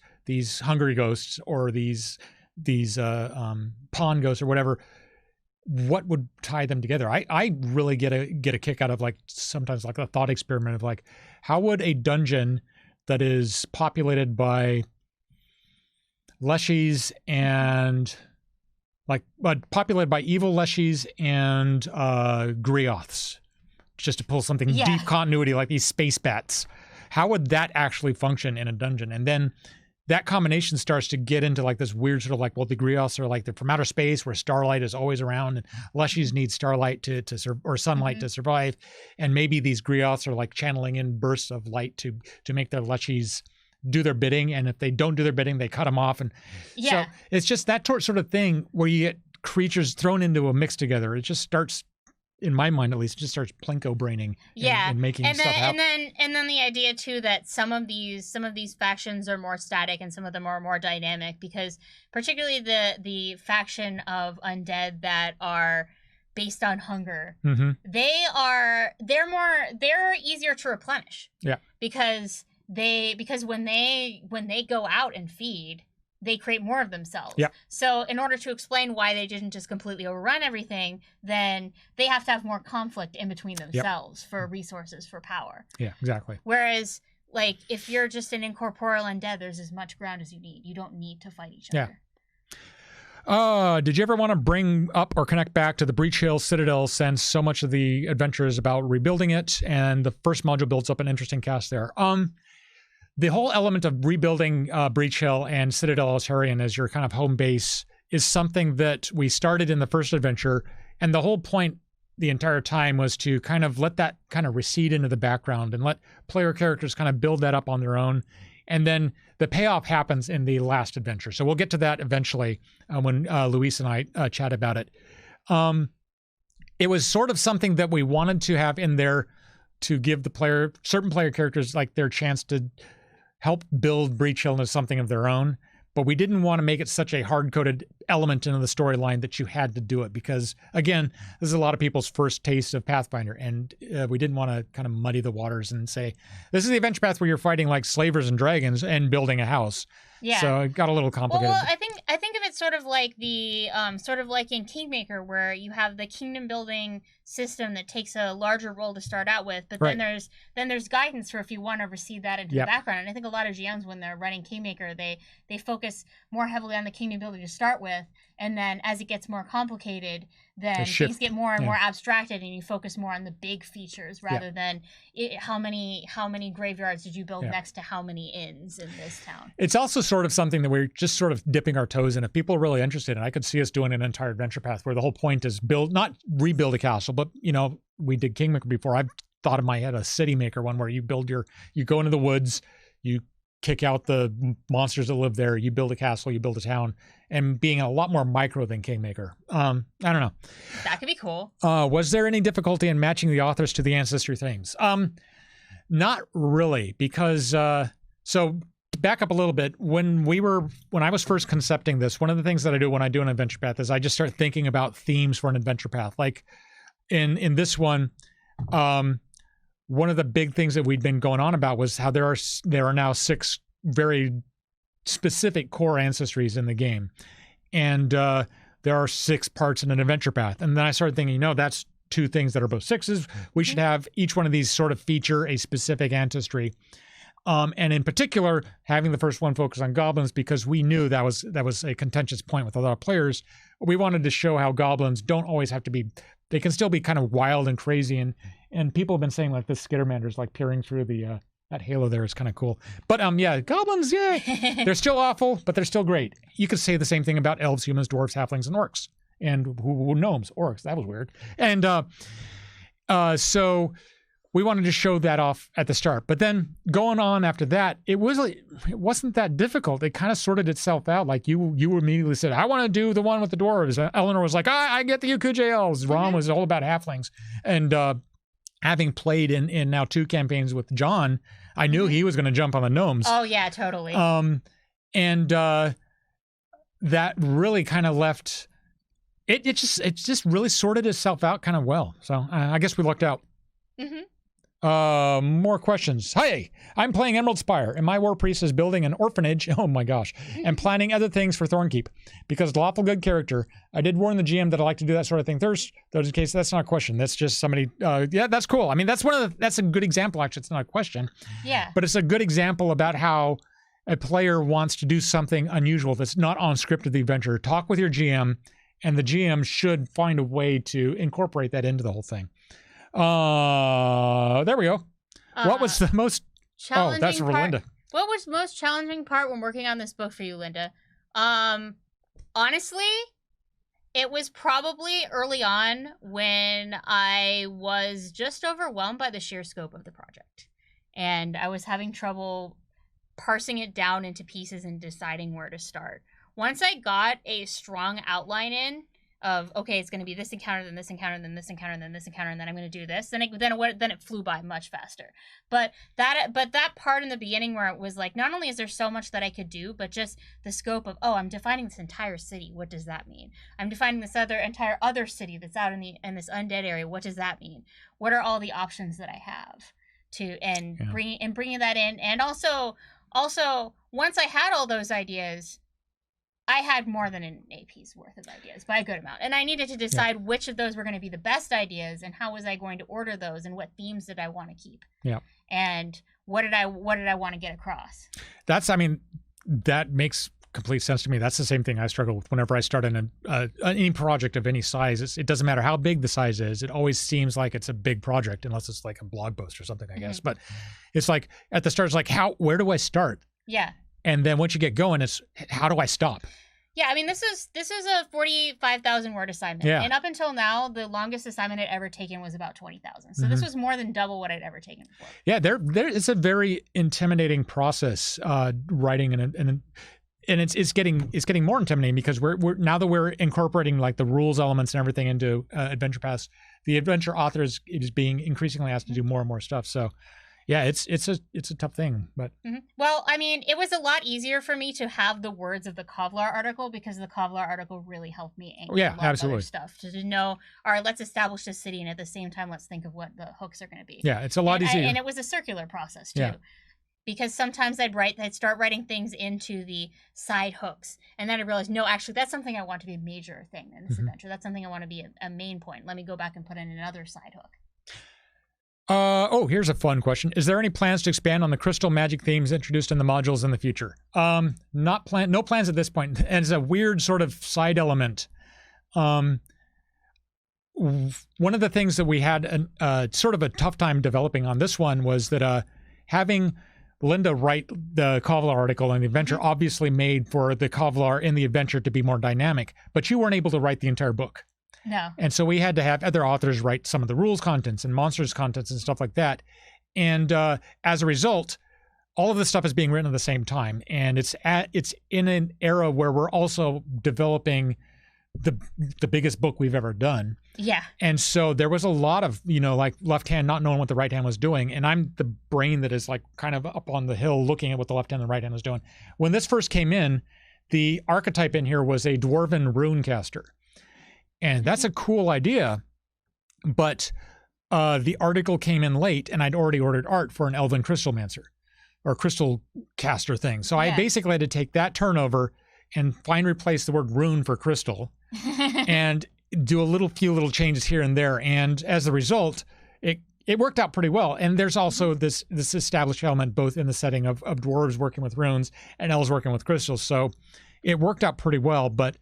hungry ghosts or these pawn ghosts or whatever, what would tie them together. I really get a kick out of like sometimes like a thought experiment of like, how would a dungeon that is populated by leshies and populated by evil leshies and grioths, just to pull something deep continuity like these space bats. How would that actually function in a dungeon? And then that combination starts to get into like this weird sort of like, well, the grioths are like they're from outer space where starlight is always around, and leshies need starlight to or sunlight to survive. And maybe these grioths are like channeling in bursts of light to make their leshies do their bidding, and if they don't do their bidding, they cut them off. And so it's just that sort of thing where you get creatures thrown into a mix together. It just starts, in my mind at least, it just starts plinko braining and making stuff happen. And then the idea too that some of these factions are more static and some of them are more dynamic, because particularly the faction of undead that are based on hunger, they're easier to replenish. Yeah. Because when they go out and feed, they create more of themselves. Yeah. So in order to explain why they didn't just completely overrun everything, then they have to have more conflict in between themselves for resources, for power. Yeah, exactly. Whereas like if you're just an incorporeal undead, there's as much ground as you need. You don't need to fight each other. Did you ever want to bring up or connect back to the Breach Hill Citadel, since so much of the adventure is about rebuilding it, and the first module builds up an interesting cast there? The whole element of rebuilding Breach Hill and Citadel Osarian as your kind of home base is something that we started in the first adventure, and the whole point the entire time was to kind of let that kind of recede into the background and let player characters kind of build that up on their own. And then the payoff happens in the last adventure. So we'll get to that eventually when Luis and I chat about it. It was sort of something that we wanted to have in there to give certain player characters like their chance to help build Breach Hill into something of their own. but we didn't want to make it such a hard-coded element into the storyline that you had to do it because, again, this is a lot of people's first taste of Pathfinder, and we didn't want to kind of muddy the waters and say, this is the adventure path where you're fighting like slavers and dragons and building a house. Yeah. So it got a little complicated. Well, I think of it sort of like the sort of like in Kingmaker, where you have the kingdom building system that takes a larger role to start out with, but Right. then there's guidance for if you want to receive that into Yep. the background. And I think a lot of GMs, when they're running Kingmaker, they focus more heavily on the kingdom building to start with, and then as it gets more complicated, then things get more and more abstracted, and you focus more on the big features rather than how many graveyards did you build next to how many inns in this town. It's also sort of something that we're just sort of dipping our toes in. If people are really interested, and I could see us doing an entire adventure path where the whole point is not rebuild a castle, but we did Kingmaker before. I've thought in my head a City Maker one where you go into the woods, you kick out the monsters that live there, you build a castle, you build a town, and being a lot more micro than Kingmaker. I don't know. That could be cool. Was there any difficulty in matching the authors to the ancestry themes? Not really, because so to back up a little bit, when I was first concepting this, one of the things that I do when I do an adventure path is I just start thinking about themes for an adventure path. Like in this one, one of the big things that we'd been going on about was how there are now 6 very specific core ancestries in the game, and there are 6 parts in an adventure path. And then I started thinking, that's 2 things that are both 6s. We should have each one of these sort of feature a specific ancestry. And in particular, having the first one focus on goblins, because we knew that was a contentious point with a lot of players. We wanted to show how goblins don't always have to be, they can still be kind of wild and crazy. And people have been saying like this Skittermander's like peering through that halo there is kind of cool. But goblins, they're still awful, but they're still great. You could say the same thing about elves, humans, dwarves, halflings, and orcs. And gnomes, orcs, that was weird. And so we wanted to show that off at the start. But then going on after that, it wasn't that difficult. It kind of sorted itself out. Like you immediately said, I want to do the one with the dwarves. Eleanor was like, I get the Ukuja elves. Ron was all about halflings. And having played in now 2 campaigns with John, I knew he was going to jump on the gnomes. Oh yeah, totally. And that really kind of left it just really sorted itself out kind of well. So I guess we lucked out. More questions. Hi, I'm playing Emerald Spire, and my war priest is building an orphanage. Oh my gosh, and planning other things for Thornkeep. Because lawful good character, I did warn the GM that I like to do that sort of thing. There's a case. That's not a question. That's just somebody. That's cool. I mean, that's a good example. Actually, it's not a question. Yeah. But it's a good example about how a player wants to do something unusual that's not on script of the adventure. Talk with your GM, and the GM should find a way to incorporate that into the whole thing. There we go. What was the most challenging that's for Linda. What was the most challenging part when working on this book for you, Linda? Honestly, it was probably early on when I was just overwhelmed by the sheer scope of the project. And I was having trouble parsing it down into pieces and deciding where to start. Once I got a strong outline in of, okay, it's going to be this encounter, then this encounter, then this encounter, then this encounter, and then I'm going to do this, then it flew by much faster. But that part in the beginning where it was like, not only is there so much that I could do, but just the scope of, I'm defining this entire city. What does that mean? I'm defining this entire other city that's out in this undead area. What does that mean? What are all the options that I have bringing that in? And also once I had all those ideas, I had more than an AP's worth of ideas by a good amount. And I needed to decide which of those were going to be the best ideas and how was I going to order those and what themes did I want to keep. Yeah. And what did I want to get across? That makes complete sense to me. That's the same thing I struggle with whenever I start any project of any size. It doesn't matter how big the size is. It always seems like it's a big project unless it's like a blog post or something, I guess. But it's like at the start, it's like, where do I start? Yeah. And then once you get going, it's how do I stop? Yeah, I mean, this is a 45,000 word assignment. Yeah. And up until now, the longest assignment I'd ever taken was about 20,000. So this was more than double what I'd ever taken before. Yeah, there it's a very intimidating process writing and it's getting more intimidating because we're now that we're incorporating like the rules elements and everything into adventure paths, the adventure author is being increasingly asked to do more and more stuff. So Yeah, it's a tough thing, but well, I mean, it was a lot easier for me to have the words of the Kevlar article because the Kevlar article really helped me anchor a lot of other stuff to know. All right, let's establish this city, and at the same time, let's think of what the hooks are going to be. Yeah, it's a lot easier, and it was a circular process too. Yeah. Because sometimes I'd start writing things into the side hooks, and then I realized, no, actually, that's something I want to be a major thing in this adventure. That's something I want to be a main point. Let me go back and put in another side hook. Here's a fun question. Is there any plans to expand on the crystal magic themes introduced in the modules in the future? No plans at this point. And it's a weird sort of side element. One of the things that we had sort of a tough time developing on this one was that having Linda write the Kevlar article in the adventure obviously made for the Kevlar in the adventure to be more dynamic, but you weren't able to write the entire book. No. And so we had to have other authors write some of the rules contents and monsters contents and stuff like that. And as a result, all of this stuff is being written at the same time. And it's in an era where we're also developing the biggest book we've ever done. Yeah. And so there was a lot of, like left hand not knowing what the right hand was doing. And I'm the brain that is like kind of up on the hill looking at what the left hand and the right hand was doing. When this first came in, the archetype in here was a Dwarven rune caster. And that's a cool idea, but the article came in late, and I'd already ordered art for an Elven Crystalmancer or Crystal Caster thing. So I basically had to take that turnover and replace the word rune for crystal and do few little changes here and there. And as a result, it worked out pretty well. And there's also this established element both in the setting of dwarves working with runes and elves working with crystals. So it worked out pretty well, but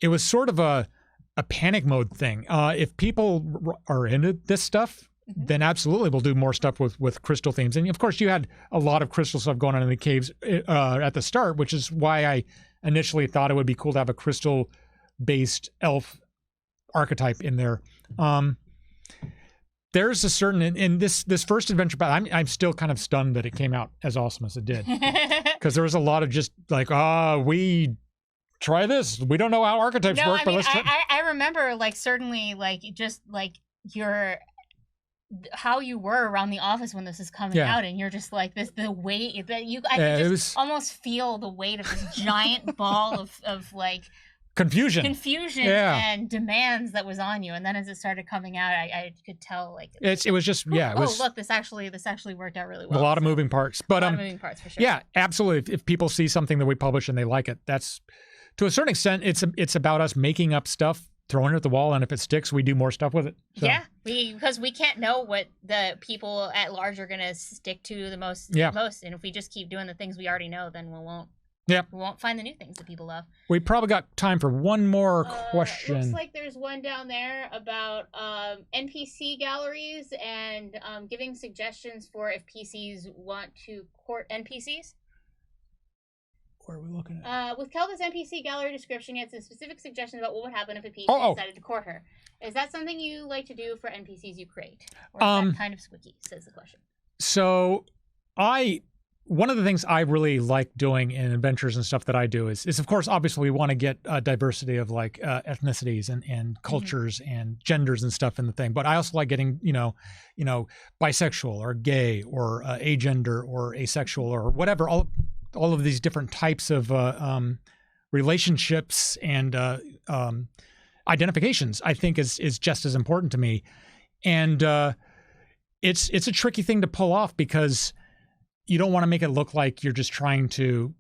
it was sort of a panic mode thing. If people are into this stuff, then absolutely we'll do more stuff with crystal themes. And of course, you had a lot of crystal stuff going on in the caves at the start, which is why I initially thought it would be cool to have a crystal-based elf archetype in there. There's a certain in this first adventure, but I'm still kind of stunned that it came out as awesome as it did, because there was a lot of just like, we try this. We don't know how archetypes work, but let's try. I remember certainly just how you were around the office when this is coming out, and you're just the weight that I could just almost feel the weight of this giant ball of confusion and demands that was on you. And then as it started coming out, I could tell it was just look, this actually worked out really well. A lot of moving parts, but a lot of moving parts for sure. Yeah, absolutely. If people see something that we publish and they like it, that's to a certain extent, it's about us making up stuff, throwing it at the wall, and if it sticks, we do more stuff with it. So. Yeah, because we can't know what the people at large are going to stick to the most. And if we just keep doing the things we already know, then we won't. Yeah, we won't find the new things that people love. We probably got time for one more question. Looks like there's one down there about NPC galleries and giving suggestions for if PCs want to court NPCs. Where are we looking at? With Kelda's NPC gallery description, he had some specific suggestions about what would happen if a PC decided to court her. Is that something you like to do for NPCs you create? Or is that kind of squicky, says the question. So one of the things I really like doing in adventures and stuff that I do is of course, obviously we want to get diversity of ethnicities and cultures and genders and stuff in the thing. But I also like getting, bisexual or gay or agender or asexual or whatever, all of these different types of relationships and identifications, I think is just as important to me. And it's a tricky thing to pull off because you don't want to make it look like you're just trying to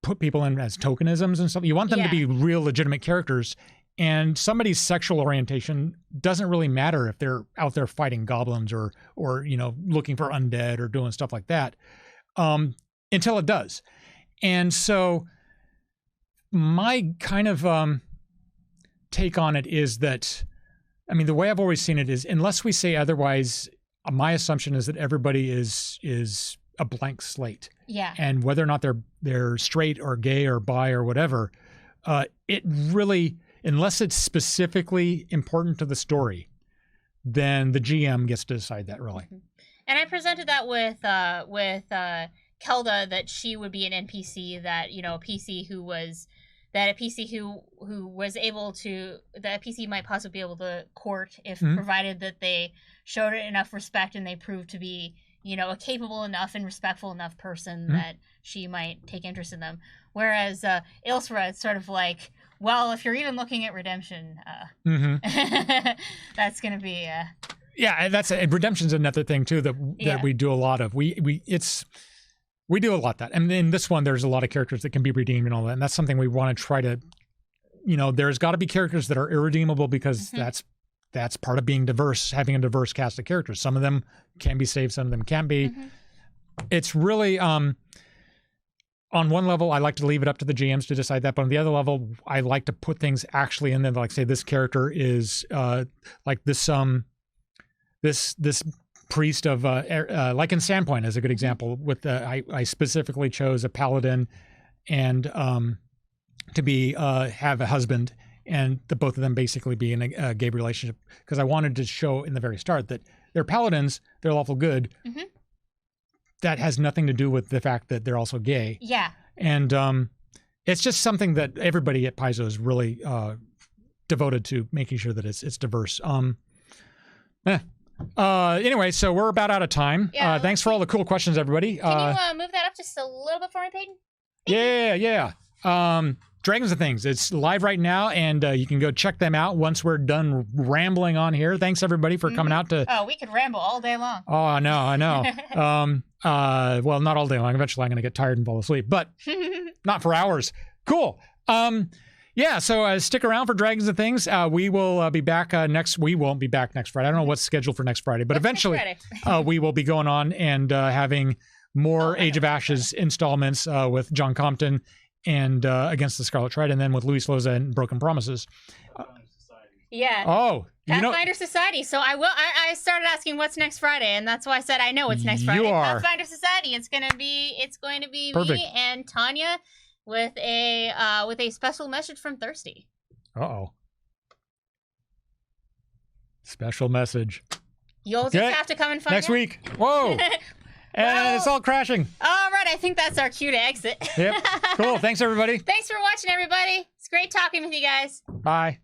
put people in as tokenisms and stuff. You want them to be real legitimate characters. And somebody's sexual orientation doesn't really matter if they're out there fighting goblins or looking for undead or doing stuff like that. Until it does. And so my kind of take on it is that, the way I've always seen it is unless we say otherwise, my assumption is that everybody is a blank slate. Yeah. And whether or not they're straight or gay or bi or whatever, it really, unless it's specifically important to the story, then the GM gets to decide that really. Mm-hmm. And I presented that with Kelda, that she would be an NPC that, a PC who was that a PC who was able to, that a PC might possibly be able to court if provided that they showed it enough respect and they proved to be, you know, a capable enough and respectful enough person that she might take interest in them. Whereas Ilsra, it's sort of like, well, if you're even looking at redemption, that's going to be... Yeah, that's redemption's another thing too that we do a lot of. We do a lot of that, and in this one, there's a lot of characters that can be redeemed and all that, and that's something we want to try to, you know, there's got to be characters that are irredeemable because that's part of being diverse, having a diverse cast of characters. Some of them can be saved, some of them can't be. It's really on one level, I like to leave it up to the GMs to decide that, but on the other level, I like to put things actually in there, like say this character is like this this priest of like in Sandpoint is a good example. With I specifically chose a paladin and to be have a husband, and the both of them basically be in a gay relationship, because I wanted to show in the very start that they're paladins, they're lawful good. That has nothing to do with the fact that they're also gay. Yeah. And it's just something that everybody at Paizo is really devoted to making sure that it's diverse. Anyway, so we're about out of time. Yeah, thanks for all the cool questions, everybody. Can you move that up just a little bit for me, Peyton? Yeah. Dragons and Things. It's live right now, and you can go check them out once we're done rambling on here. Thanks, everybody, for coming out to... Oh, we could ramble all day long. Oh, I know. Well, not all day long. Eventually, I'm going to get tired and fall asleep, but not for hours. Cool. Yeah, so stick around for Dragons and Things. We will be back we won't be back next Friday. I don't know what's scheduled for next Friday, but eventually we will be going on and having more Age of Ashes installments with John Compton and Against the Scarlet Tread, and then with Luis Loza and Broken Promises. Yeah. Oh, Pathfinder Society. So I started asking what's next Friday, and that's why I said I know what's next Friday. Pathfinder Society. It's going to be Perfect. Me and Tanya with a special message from Thirsty. Uh-oh. Special message. You'll just have to come and find next out. week. Whoa. And it's all crashing. All right, I think that's our cue to exit. Yep. Cool. Thanks, everybody. Thanks for watching, everybody. It's great talking with you guys. Bye.